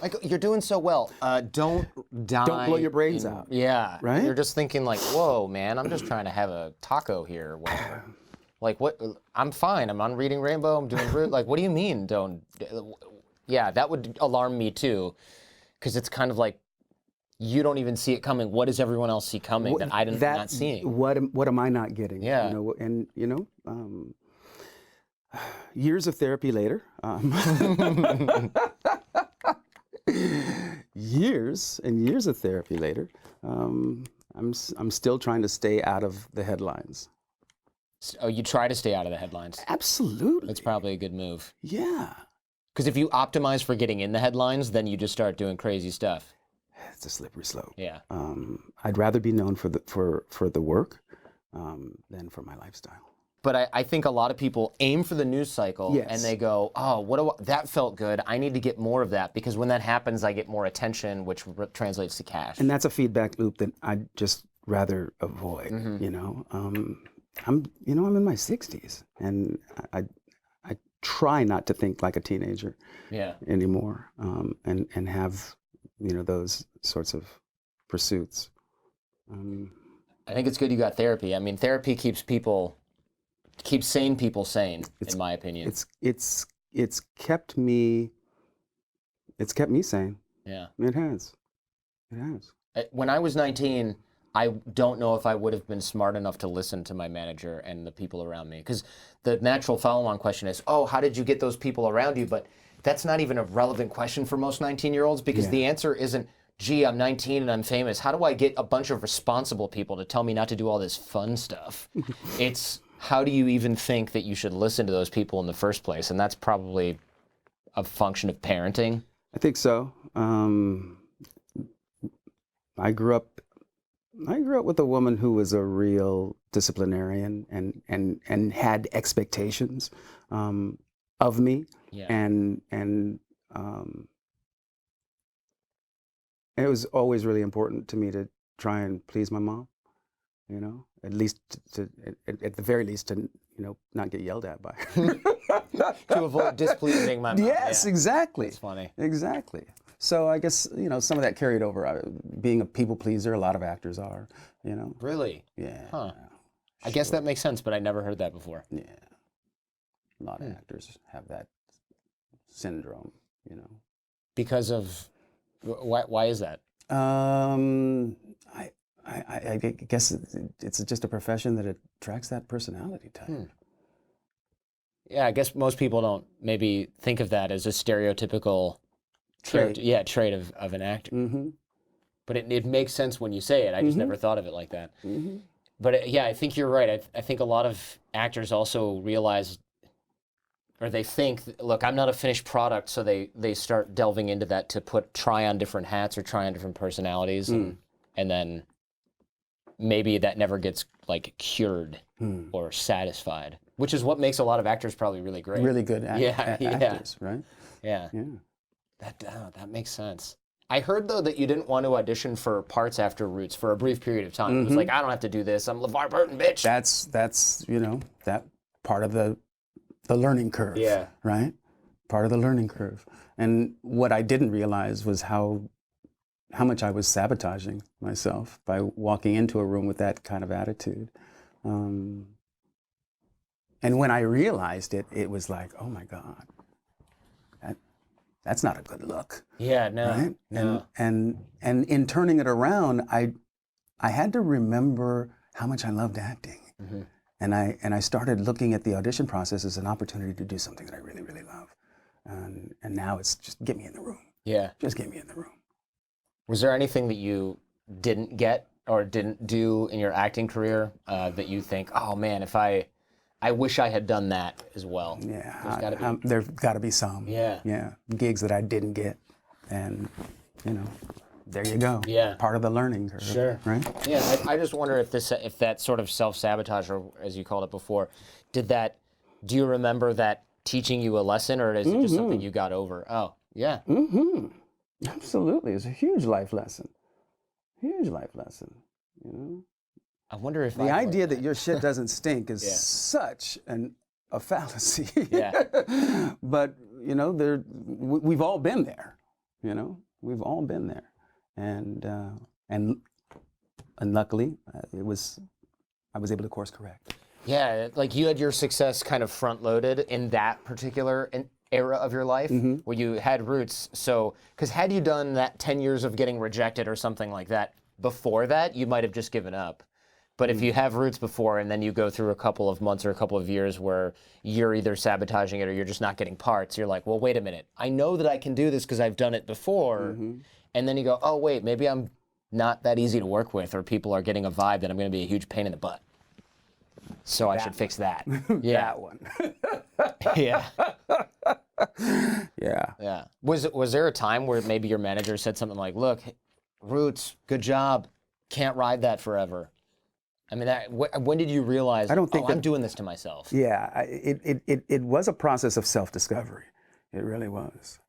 Like, you're doing so well. Don't die. Don't blow your brains out. Yeah. Right? You're just thinking like, whoa, man, I'm just trying to have a taco here or whatever. Like, what? I'm fine. I'm on Reading Rainbow. I'm doing like, what do you mean don't? Yeah, that would alarm me too, because it's kind of like you don't even see it coming. What does everyone else see coming that I'm not seeing? What am I not getting? Yeah. You know, and you know, years of therapy later, years and years of therapy later, I'm still trying to stay out of the headlines. Oh, you try to stay out of the headlines. Absolutely. That's probably a good move. Yeah. Because if you optimize for getting in the headlines, then you just start doing crazy stuff. It's a slippery slope. Yeah. I'd rather be known for the work than for my lifestyle. But I think a lot of people aim for the news cycle Yes. and they go, oh, that felt good. I need to get more of that because when that happens, I get more attention, which translates to cash. And that's a feedback loop that I'd just rather avoid. Mm-hmm. You know, I'm in my 60s, and I try not to think like a teenager anymore, and have those sorts of pursuits. I think it's good you got therapy. I mean, therapy keeps sane people sane, in my opinion. It's kept me sane. Yeah. It has. When I was 19, I don't know if I would have been smart enough to listen to my manager and the people around me. Because the natural follow-on question is, oh, how did you get those people around you? But that's not even a relevant question for most 19-year-olds because the answer isn't, gee, I'm 19 and I'm famous. How do I get a bunch of responsible people to tell me not to do all this fun stuff? It's, how do you even think that you should listen to those people in the first place? And that's probably a function of parenting. I think so. I grew up with a woman who was a real disciplinarian and had expectations of me, and it was always really important to me to try and please my mom. You know, at the very least to not get yelled at by her. To avoid displeasing my mom. Yes, exactly. That's funny. Exactly. So I guess, some of that carried over. Being a people pleaser, a lot of actors are, Really? Yeah. Huh. I guess that makes sense, but I never heard that before. Yeah. A lot of actors have that syndrome, Because of, why is that? I guess it's just a profession that attracts that personality type. Yeah, I guess most people don't maybe think of that as a stereotypical trait of an actor. Mm-hmm. But it makes sense when you say it. I just never thought of it like that. Mm-hmm. But I think you're right. I think a lot of actors also realize, or they think, look, I'm not a finished product, so they start delving into that to try on different hats or try on different personalities, and then maybe that never gets like cured or satisfied, which is what makes a lot of actors probably really great. Really good actors, right? Yeah. Yeah. That makes sense. I heard, though, that you didn't want to audition for parts after Roots for a brief period of time. It was like, I don't have to do this. I'm LeVar Burton, bitch. That's that part of the learning curve. Yeah. Right? Part of the learning curve. And what I didn't realize was how much I was sabotaging myself by walking into a room with that kind of attitude. And when I realized it, it was like, oh my God. That's not a good look. Yeah, no, right? no. And in turning it around, I had to remember how much I loved acting. Mm-hmm. And I started looking at the audition process as an opportunity to do something that I really, really love. And now it's just get me in the room. Yeah. Just get me in the room. Was there anything that you didn't get or didn't do in your acting career that you think, oh man, if I wish I had done that as well? Yeah, there's got to be some. Yeah, gigs that I didn't get, and there you go. Yeah, part of the learning curve. Sure. Right. Yeah, I just wonder if that sort of self-sabotage, or as you called it before, do you remember that teaching you a lesson, or is it just something you got over? Oh, yeah. Mm-hmm. Absolutely, it's a huge life lesson. Huge life lesson. I wonder if the idea that your shit doesn't stink is such a fallacy. Yeah. But we've all been there. We've all been there, and luckily I was able to course correct. Yeah, like you had your success kind of front loaded in that particular era of your life where you had roots. So, because had you done that 10 years of getting rejected or something like that before that, you might have just given up. But if you have roots before and then you go through a couple of months or a couple of years where you're either sabotaging it or you're just not getting parts, you're like, well, wait a minute. I know that I can do this because I've done it before. And then you go, oh, wait, maybe I'm not that easy to work with, or people are getting a vibe that I'm going to be a huge pain in the butt. So I should fix that. Yeah. That one. Yeah. Yeah. Yeah. Was there a time where maybe your manager said something like, look, Roots, good job. Can't ride that forever. I mean, when did you realize, I don't think I'm doing this to myself? Yeah, it was a process of self-discovery. It really was.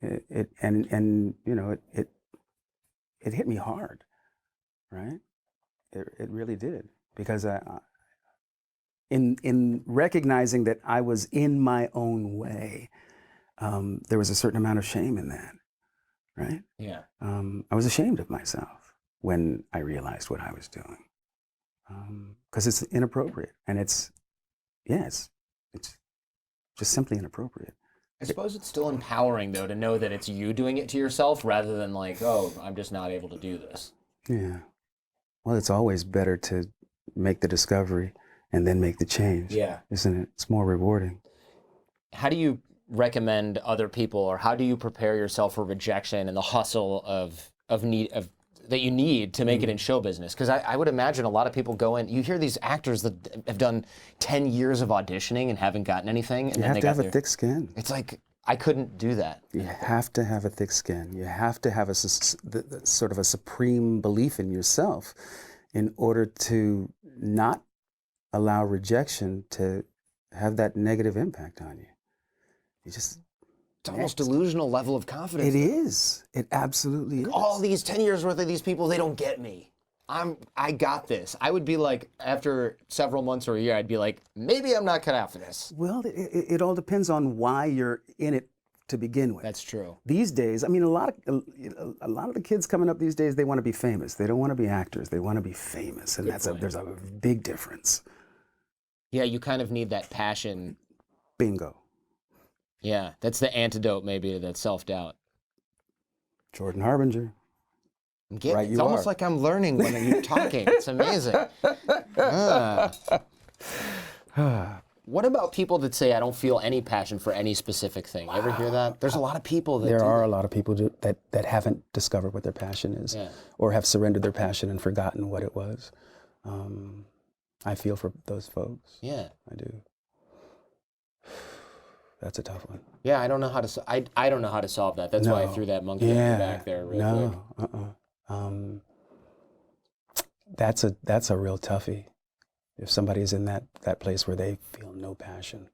And you know, it hit me hard, right? It really did, because in recognizing that I was in my own way, there was a certain amount of shame in that, right? Yeah. I was ashamed of myself when I realized what I was doing, because it's inappropriate, and it's just simply inappropriate. I suppose it's still empowering, though, to know that it's you doing it to yourself rather than like, oh, I'm just not able to do this. Yeah. Well, it's always better to make the discovery and then make the change. Yeah. Isn't it? It's more rewarding. How do you recommend other people, or how do you prepare yourself for rejection and the hustle that you need to make it in show business? Because I would imagine a lot of people go in, you hear these actors that have done 10 years of auditioning and haven't gotten anything. And You have to have a thick skin. It's like, I couldn't do that. You have to have a thick skin. You have to have sort of a supreme belief in yourself in order to not allow rejection to have that negative impact on you. It's almost delusional level of confidence. It is. It absolutely is. All these 10 years worth of these people, they don't get me. I got this. I would be like, after several months or a year, I'd be like, maybe I'm not cut out for this. Well, it all depends on why you're in it to begin with. That's true. These days, I mean, a lot of the kids coming up these days, they want to be famous. They don't want to be actors. They want to be famous, and there's a big difference. Yeah, you kind of need that passion. Bingo. Yeah, that's the antidote maybe to that self-doubt. Jordan Harbinger. It's almost like I'm learning when you're talking. It's amazing. What about people that say, I don't feel any passion for any specific thing? You ever hear that? There's a lot of people that There are a lot of people that haven't discovered what their passion is, or have surrendered their passion and forgotten what it was. I feel for those folks. Yeah. I do. That's a tough one. Yeah, I don't know how to. I don't know how to solve that. That's why I threw that monkey back there real quick. That's a real toughie. If somebody is in that place where they feel no passion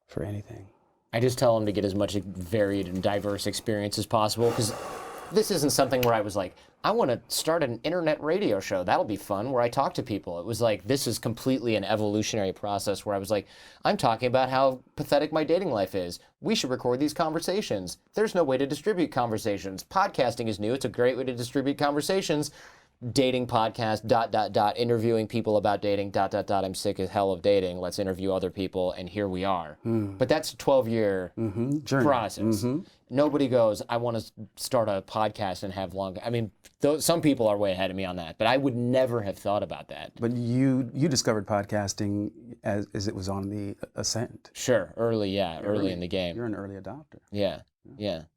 for anything. I just tell them to get as much varied and diverse experience as possible, because this isn't something where I was like, I want to start an internet radio show. That'll be fun, where I talk to people. It was like, this is completely an evolutionary process where I was like, I'm talking about how pathetic my dating life is. We should record these conversations. There's no way to distribute conversations. Podcasting is new. It's a great way to distribute conversations. Dating podcast, ... interviewing people about dating, ... I'm sick as hell of dating. Let's interview other people, and here we are. But that's a 12-year process. Nobody goes, I want to start a podcast and have long. I mean, some people are way ahead of me on that, but I would never have thought about that. But you discovered podcasting as it was on the ascent. Sure, early in the game. You're an early adopter. Yeah.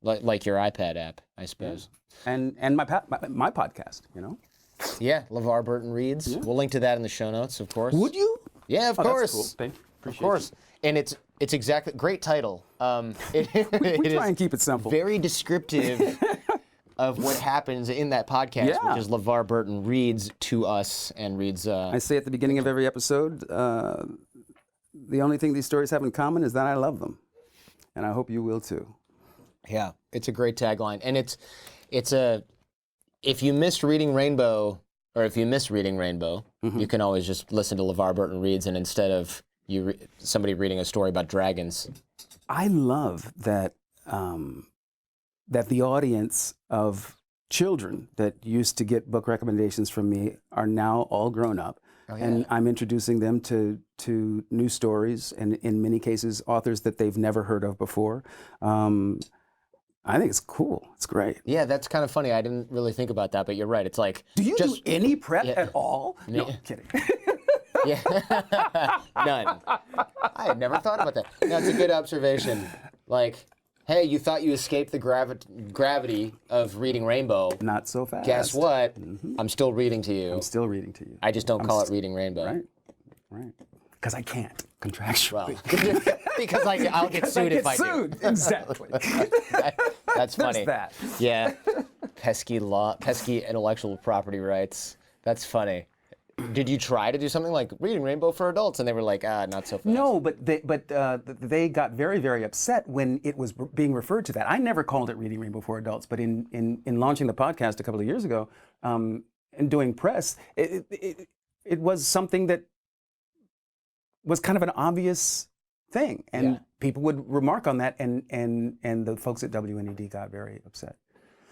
Like your iPad app, I suppose. Yeah. And my podcast, you know. Yeah, LeVar Burton Reads. Yeah. We'll link to that in the show notes, of course. Would you? Yeah, of course. That's cool. Thank you. Appreciate of course. You. And it's exactly great title. We try and keep it simple. Very descriptive of what happens in that podcast, which is LeVar Burton reads to us and reads. I say at the beginning of every episode, the only thing these stories have in common is that I love them, and I hope you will too. Yeah, it's a great tagline, and if you missed Reading Rainbow, or if you miss Reading Rainbow, you can always just listen to LeVar Burton Reads, and instead of somebody reading a story about dragons. I love that that the audience of children that used to get book recommendations from me are now all grown up, and I'm introducing them to new stories, and in many cases, authors that they've never heard of before. I think it's cool. It's great. Yeah, that's kind of funny. I didn't really think about that, but you're right. It's like, Do you just do any prep at all? No, I'm kidding. yeah, none. I had never thought about that. That's a good observation. Like, hey, you thought you escaped the gravity of reading Rainbow. Not so fast. Guess what? I'm still reading to you. I'm still reading to you. I just don't call it reading Rainbow. Right. Because I can't contractually. Well, because I'll get sued if I do. Exactly. That's funny. There's that. Yeah. Pesky intellectual property rights. That's funny. Did you try to do something like Reading Rainbow for adults, and they were like, not so fast? No, but they got very, very upset when it was being referred to that. I never called it Reading Rainbow for adults, but in launching the podcast a couple of years ago, and doing press, it was something that was kind of an obvious thing, and people would remark on that, and the folks at WNED got very upset.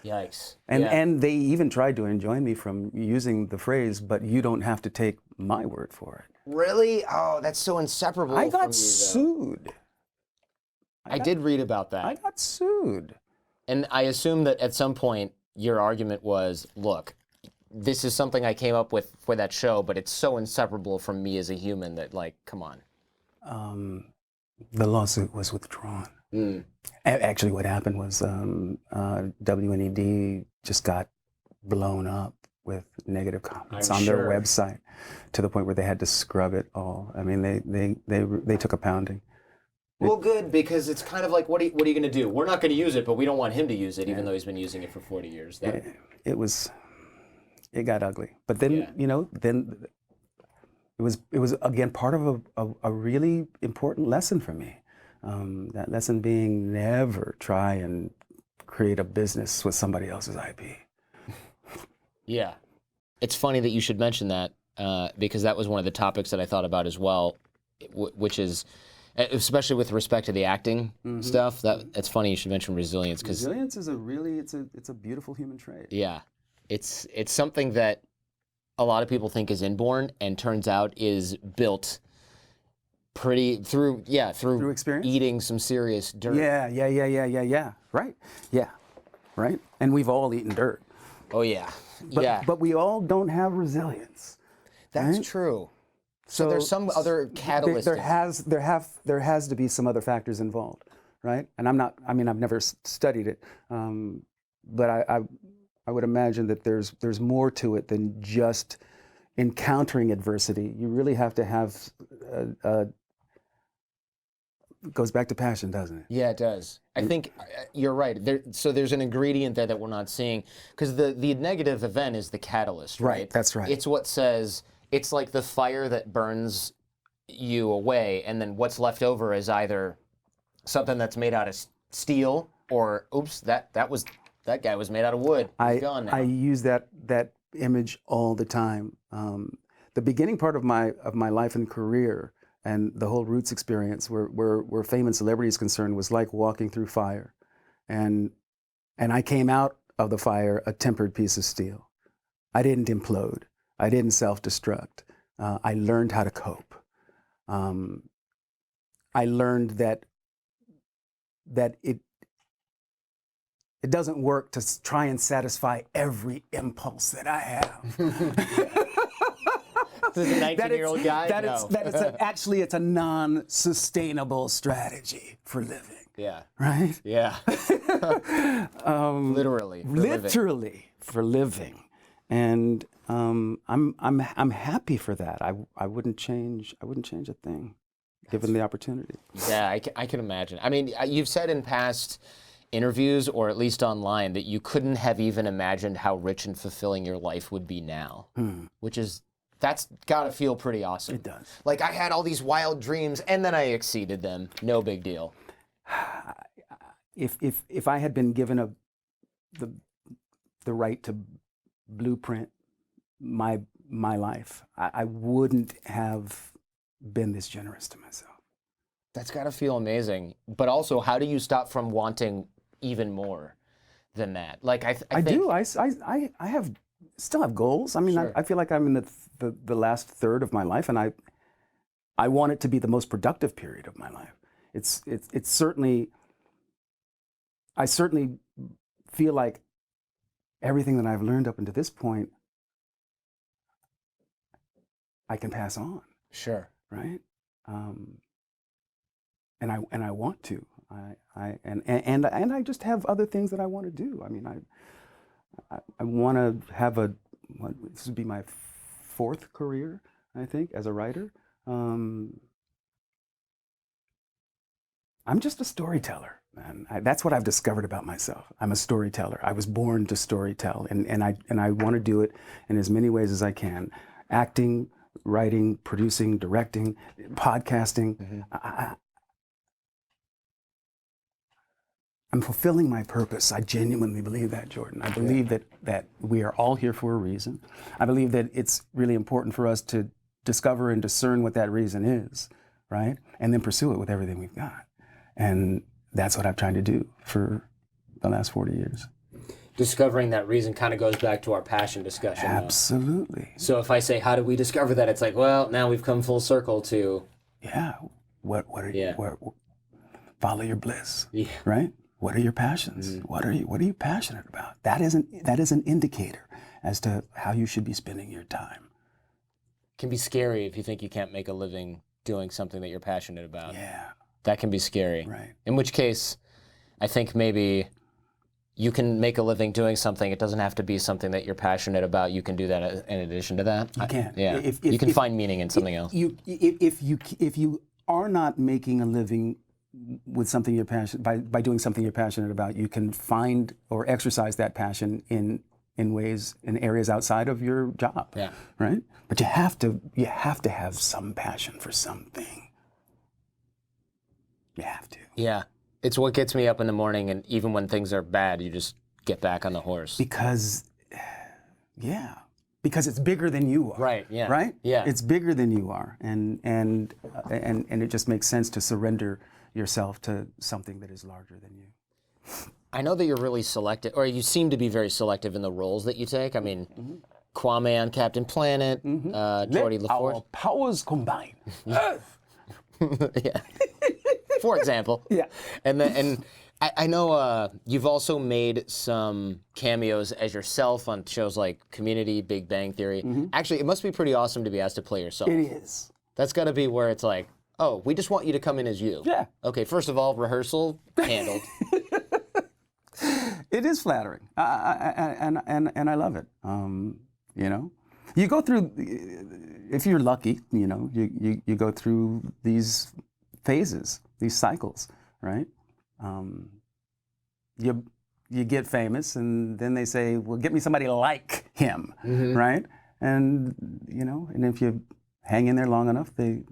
Yikes. And they even tried to enjoin me from using the phrase, but you don't have to take my word for it. Really? Oh, that's so inseparable I got from you, sued. I did read about that. I got sued. And I assume that at some point your argument was, look, this is something I came up with for that show, but it's so inseparable from me as a human that, like, come on. The lawsuit was withdrawn. Actually, what happened was WNED just got blown up with negative comments on their website to the point where they had to scrub it all. I mean, they took a pounding. Well, good, because it's kind of like, what are you going to do? We're not going to use it, but we don't want him to use it, even though he's been using it for 40 years. It got ugly. But then, then it was again part of a really important lesson for me. That lesson being never try and create a business with somebody else's IP. Yeah. It's funny that you should mention that, because that was one of the topics that I thought about as well, which is, especially with respect to the acting stuff, it's funny you should mention resilience. Resilience is it's a beautiful human trait. Yeah. It's something that a lot of people think is inborn and turns out is built through experience, eating some serious dirt. Yeah. Right. And we've all eaten dirt. Oh yeah. But we all don't have resilience. That's right? true. So there's some other catalyst. There has to be some other factors involved, right? And I've never studied it, but I would imagine that there's more to it than just encountering adversity. You really have to have it goes back to passion, doesn't it? Yeah, it does. I think you're right. So there's an ingredient there that we're not seeing, because the negative event is the catalyst, right? Right, that's right. It's what says, it's like the fire that burns you away, and then what's left over is either something that's made out of steel, or oops, that guy was made out of wood. He's gone now. I use that image all the time. The beginning part of my life and career, and the whole Roots experience, where fame and celebrity is concerned, was like walking through fire, and I came out of the fire a tempered piece of steel. I didn't implode. I didn't self-destruct. I learned how to cope. I learned that it doesn't work to try and satisfy every impulse that I have. This is a 19-year-old guy? Actually, it's a non-sustainable strategy for living. Yeah. Right? Yeah. Literally for living. And I'm happy for that. I wouldn't change a thing, given the opportunity. Yeah, I can imagine. I mean, you've said in past interviews, or at least online, that you couldn't have even imagined how rich and fulfilling your life would be now, that's gotta feel pretty awesome. It does. Like, I had all these wild dreams and then I exceeded them. No big deal. If I had been given the right to blueprint my life, I wouldn't have been this generous to myself. That's gotta feel amazing. But also, how do you stop from wanting even more than that? Like, I think... do. I have still have goals. I mean, Sure. I feel like I'm in the last third of my life, and I want it to be the most productive period of my life. It's certainly, I certainly feel like everything that I've learned up until this point, I can pass on, Sure. right? And I want to. And I just have other things that I want to do. I mean, I want to have this would be my fourth career, I think, as a writer. I'm just a storyteller, man. That's what I've discovered about myself. I'm a storyteller. I was born to storytell, and I want to do it in as many ways as I can. Acting, writing, producing, directing, podcasting. Mm-hmm. I'm fulfilling my purpose. I genuinely believe that, Jordan. I believe that we are all here for a reason. I believe that it's really important for us to discover and discern what that reason is, right? And then pursue it with everything we've got. And that's what I've tried to do for the last 40 years. Discovering that reason kind of goes back to our passion discussion. Absolutely. So if I say, how do we discover that? It's like, well, now we've come full circle to... Yeah. What are you... follow your bliss, right? What are your passions? Mm-hmm. What are you passionate about? That is an indicator as to how you should be spending your time. It can be scary if you think you can't make a living doing something that you're passionate about. Yeah. That can be scary. Right. In which case, I think maybe you can make a living doing something. It doesn't have to be something that you're passionate about. You can do that in addition to that. You can. You can find meaning in something else. If you are not making a living with something you're passionate by doing something you're passionate about, you can find or exercise that passion in areas outside of your job. Yeah. Right? But you have to have some passion for something. You have to. Yeah. It's what gets me up in the morning, and even when things are bad, you just get back on the horse. Because it's bigger than you are. Right, yeah. Right? Yeah. It's bigger than you are. And it just makes sense to surrender yourself to something that is larger than you. I know that you're really selective, or you seem to be very selective in the roles that you take. I mean, Kwame on Captain Planet, Geordi La Forge. Our powers combine. Yeah. For example. Yeah. And I know you've also made some cameos as yourself on shows like Community, Big Bang Theory. Actually, it must be pretty awesome to be asked to play yourself. It is. That's got to be where it's like, oh, we just want you to come in as you. Yeah. Okay, first of all, rehearsal handled. It is flattering, and I love it. You know, you go through, if you're lucky, you know, you go through these phases, these cycles, right? You get famous, and then they say, well, get me somebody like him, right? And you know, and if you hang in there long enough, they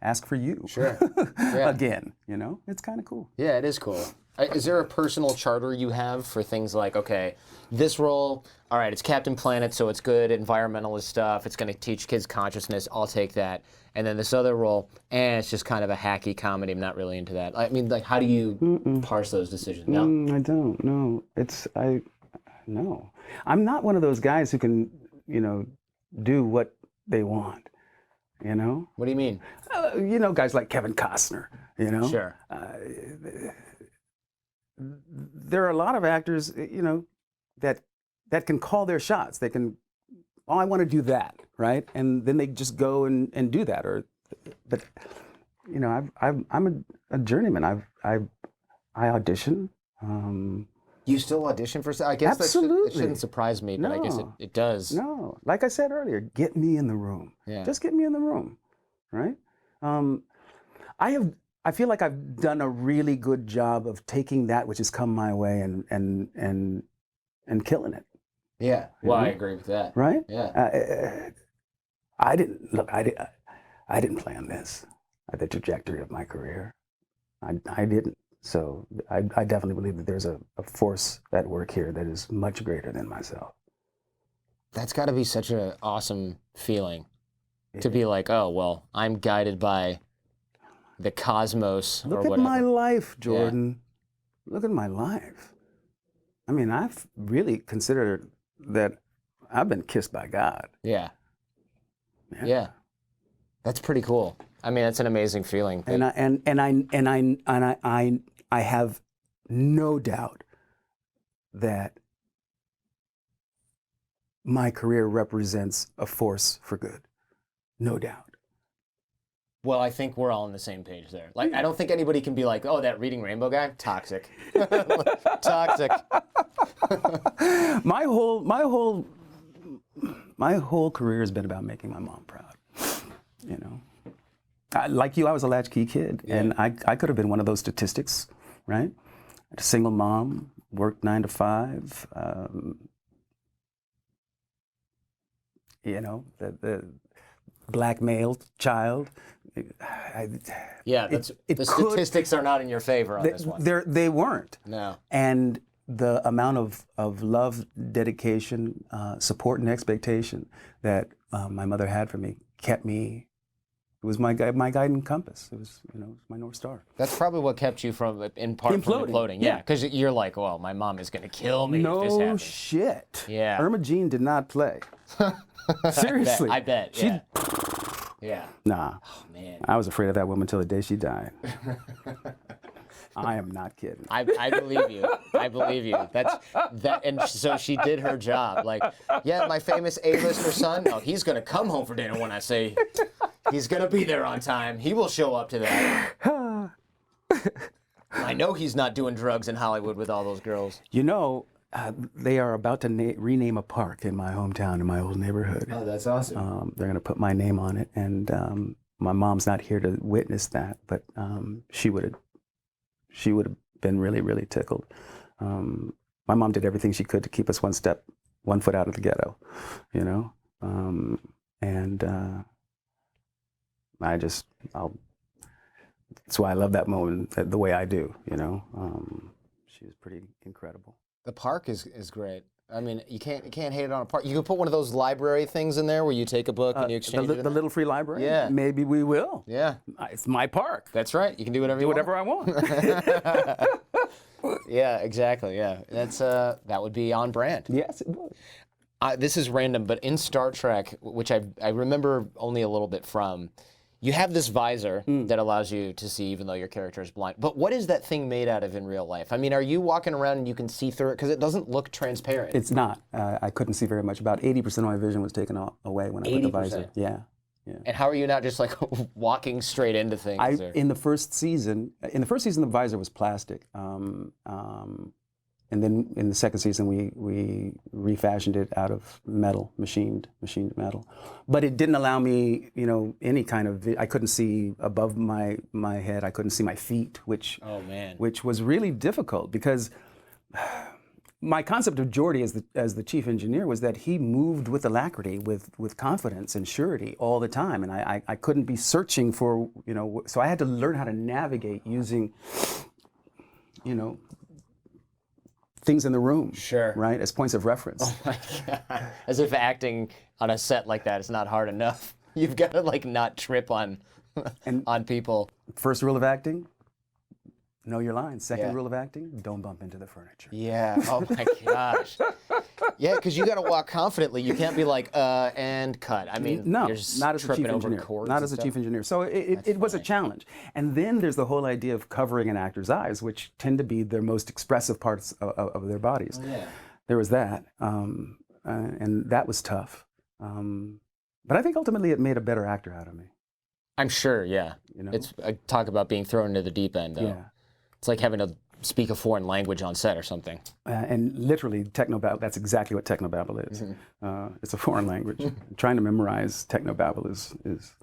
ask for you. Sure. Yeah. Again, you know, it's kind of cool. Yeah, it is cool. Is there a personal charter you have for things like, okay, this role, all right, it's Captain Planet, so it's good environmentalist stuff, it's going to teach kids consciousness, I'll take that. And then this other role, it's just kind of a hacky comedy, I'm not really into that. I mean, like, how do you parse those decisions? No? I don't, no. No. I'm not one of those guys who can, you know, do what they want, you know? What do you mean? You know, guys like Kevin Costner, you know? Sure. There are a lot of actors, you know, that can call their shots. They can, oh, I want to do that, right? And then they just go and do that. But you know, I'm a journeyman. I audition. You still audition for stuff? I guess Absolutely. That shouldn't surprise me, but I guess it does. No, like I said earlier, get me in the room. Yeah. Just get me in the room, right? I feel like I've done a really good job of taking that which has come my way and killing it. Yeah. Well, I agree with that. Right? Yeah. I didn't plan this, the trajectory of my career. I didn't. So I definitely believe that there's a force at work here that is much greater than myself. That's got to be such an awesome feeling to be like, oh, well, I'm guided by the cosmos or Look whatever. at my life, Jordan. Yeah. Look at my life. I mean, I've really considered that I've been kissed by God. Yeah. Yeah. That's pretty cool. I mean, that's an amazing feeling. And I have no doubt that my career represents a force for good. No doubt. Well, I think we're all on the same page there. Like, I don't think anybody can be like, oh, that Reading Rainbow guy, toxic. Toxic. My whole career has been about making my mom proud. You know, like you, I was a latchkey kid, and I could have been one of those statistics, right? A single mom, worked 9 to 5. You know, the black male child. The statistics are not in your favor on this one. They weren't. No. And the amount of love, dedication, support, and expectation that my mother had for me kept me. It was my guiding compass. It was, you know, my North Star. That's probably what kept you from imploding. Yeah, because you're like, well, my mom is going to kill me if this No happens. shit. Yeah. Irma Jean did not play. Seriously. I bet. She, Yeah. Yeah. Nah. Oh, man. I was afraid of that woman till the day she died. I am not kidding. I believe you. I believe you. And so she did her job. Like, yeah, my famous A-lister son. Oh, he's gonna come home for dinner when I say he's gonna be there on time. He will show up to that. I know he's not doing drugs in Hollywood with all those girls. You know, they are about to rename a park in my hometown, in my old neighborhood. Oh, that's awesome. They're gonna put my name on it, and my mom's not here to witness that, but she would have been really, really tickled. My mom did everything she could to keep us one foot out of the ghetto, you know? That's why I love that moment the way I do, you know? She was pretty incredible. The park is great. I mean, you can't hate it on a park. You could put one of those library things in there where you take a book and you exchange it. The little free library? Yeah. Maybe we will. Yeah. It's my park. That's right. You can do whatever you want. Whatever I want. Yeah, exactly. Yeah. That's that would be on brand. Yes, it would. This is random, but in Star Trek, which I remember only a little bit from, you have this visor that allows you to see even though your character is blind. But what is that thing made out of in real life? I mean, are you walking around and you can see through it? Because it doesn't look transparent. It's not. I couldn't see very much. About 80% of my vision was taken away when I put the visor. Yeah. Yeah. And how are you not just like walking straight into things? In the first season, the visor was plastic. And then in the second season, we refashioned it out of metal, machined metal. But it didn't allow me, you know, any kind of. I couldn't see above my head. I couldn't see my feet, which was really difficult because my concept of Geordi as the chief engineer was that he moved with alacrity, with confidence and surety all the time, and I couldn't be searching for, you know. So I had to learn how to navigate using, you know, things in the room, sure, right, as points of reference. Oh my God. As if acting on a set like that is not hard enough. You've got to like not trip on people. First rule of acting, know your lines. Second rule of acting, don't bump into the furniture. Yeah. Oh my gosh. Yeah, because you got to walk confidently. You can't be like, and cut. I mean, no, you're just not as a chief engineer. Not as a chief engineer. So it was a challenge. And then there's the whole idea of covering an actor's eyes, which tend to be their most expressive parts of their bodies. Oh, yeah. There was that, and that was tough. But I think ultimately it made a better actor out of me. I'm sure. Yeah. You know? I talk about being thrown into the deep end. Though. Yeah. It's like having to speak a foreign language on set or something. And literally, technobabble, that's exactly what technobabble is. Mm-hmm. It's a foreign language. Trying to memorize technobabble is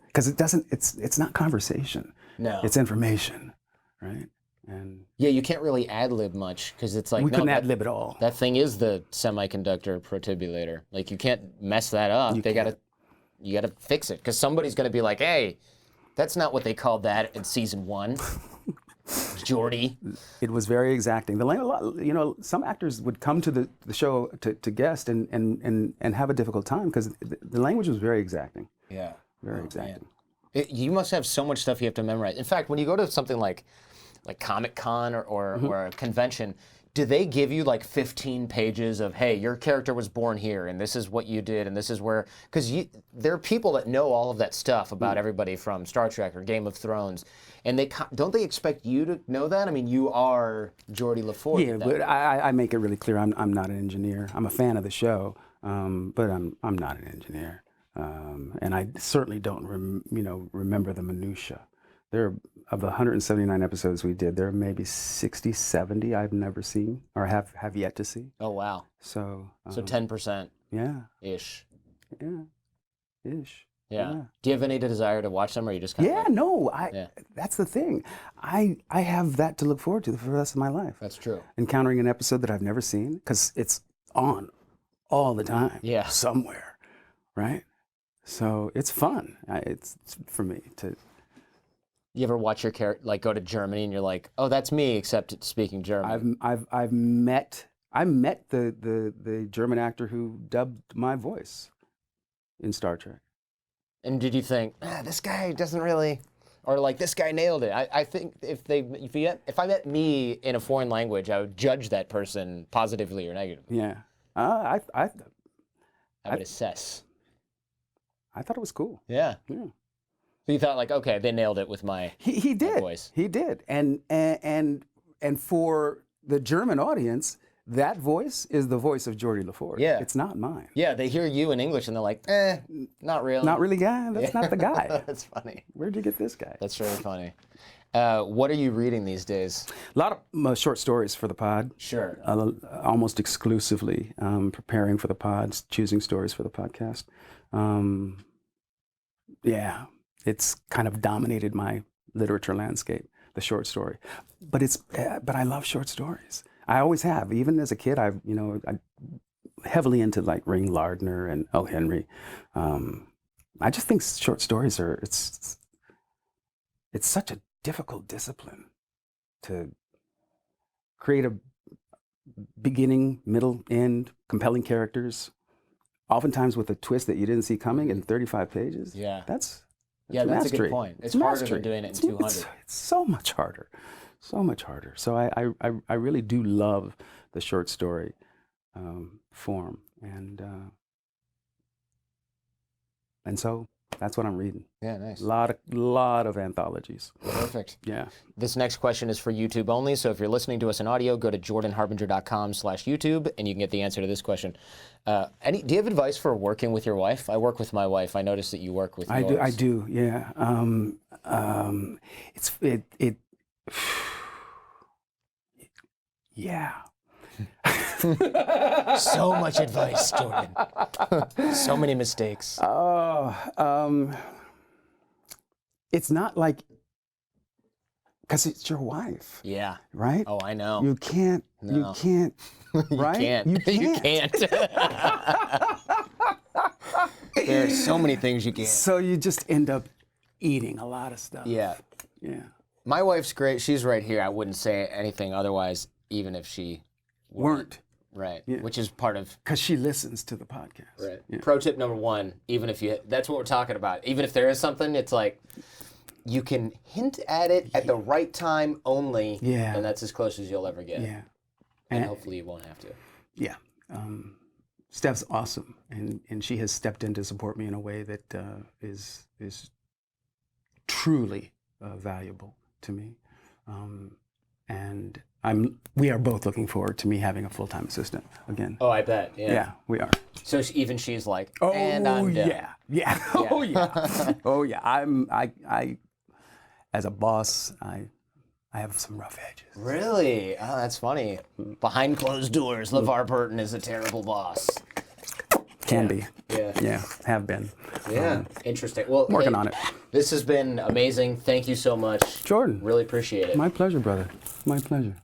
because it's not conversation. No. It's information, right? And yeah, you can't really ad-lib much because it's like, we couldn't ad-lib at all. That thing is the semiconductor protobulator. Like, you can't mess that up. You gotta fix it because somebody's gonna be like, hey, that's not what they called that in season 1. Geordi. It was very exacting. You know, some actors would come to the show to guest and have a difficult time because the language was very exacting. Yeah. Very exacting. You must have so much stuff you have to memorize. In fact, when you go to something like Comic-Con or a convention, do they give you like 15 pages of, hey, your character was born here, and this is what you did, and this is where, because there are people that know all of that stuff about everybody from Star Trek or Game of Thrones, and don't they expect you to know that? I mean, you are Geordi La Forge. Yeah, but I make it really clear I'm not an engineer. I'm a fan of the show, but I'm not an engineer, and I certainly don't remember the minutia. Of the 179 episodes we did, there are maybe 60, 70 I've never seen or have yet to see. Oh, wow. So 10%. Yeah. Ish. Yeah. Ish. Yeah. Do you have any desire to watch them, or you just kind of? Yeah, no. That's the thing. I have that to look forward to for the rest of my life. That's true. Encountering an episode that I've never seen, because it's on all the time. Yeah. Somewhere, right? So it's fun. It's for me to. You ever watch your character like go to Germany and you're like, oh, that's me, except it's speaking German? I met the German actor who dubbed my voice in Star Trek. And did you think, this guy doesn't really, or like this guy nailed it? I think if I met me in a foreign language, I would judge that person positively or negatively. Yeah, I would assess. I thought it was cool. Yeah. Yeah. So you thought like, okay, they nailed it with my he did my voice. He did, and for the German audience, that voice is the voice of Geordi La Forge. Yeah. It's not mine. Yeah, they hear you in English and they're like, not really. Not really, guy. That's not the guy. That's funny. Where'd you get this guy? That's really funny. What are you reading these days? A lot of short stories for the pod. Sure. Almost exclusively preparing for the pods, choosing stories for the podcast. Yeah, it's kind of dominated my literature landscape, the short story. But I love short stories. I always have. Even as a kid, I'm heavily into like Ring Lardner and O. Henry. I just think short stories it's such a difficult discipline to create a beginning, middle, end, compelling characters, oftentimes with a twist that you didn't see coming in 35 pages. Yeah. That's that's mastery. a good point. It's harder than doing it in 200. It's so much harder. So much harder. So I really do love the short story form. And so that's what I'm reading. Yeah, nice. Lot of anthologies. Perfect. Yeah. This next question is for YouTube only, so if you're listening to us in audio, go to jordanharbinger.com/YouTube, and you can get the answer to this question. Do you have advice for working with your wife? I work with my wife. I noticed that you work with yours. I do, yeah. Yeah. So much advice, Jordan. So many mistakes. It's not like, because it's your wife. Yeah. Right? Oh, I know. You can't, No. right? You can't. There are so many things you can't. So you just end up eating a lot of stuff. Yeah. Yeah. My wife's great. She's right here. I wouldn't say anything otherwise, even if she Weren't. Right. Yeah. Which is part of. Because she listens to the podcast. Right. Yeah. Pro tip number one, even if that's what we're talking about. Even if there is something, it's like, you can hint at it at the right time only. Yeah. And that's as close as you'll ever get. Yeah. And hopefully you won't have to. Yeah. Steph's awesome, and she has stepped in to support me in a way that is truly valuable to me. And we are both looking forward to me having a full-time assistant again. Oh, I bet. Yeah. Yeah, we are. So even she's like, Oh, and I'm done. yeah. Oh, yeah. Oh, yeah. I as a boss, I have some rough edges. Really? Oh, that's funny. Behind closed doors, LeVar Burton is a terrible boss. Can be. Yeah. Yeah, have been. Yeah. Interesting. Well, Working on it. This has been amazing. Thank you so much. Jordan. Really appreciate it. My pleasure, brother. My pleasure.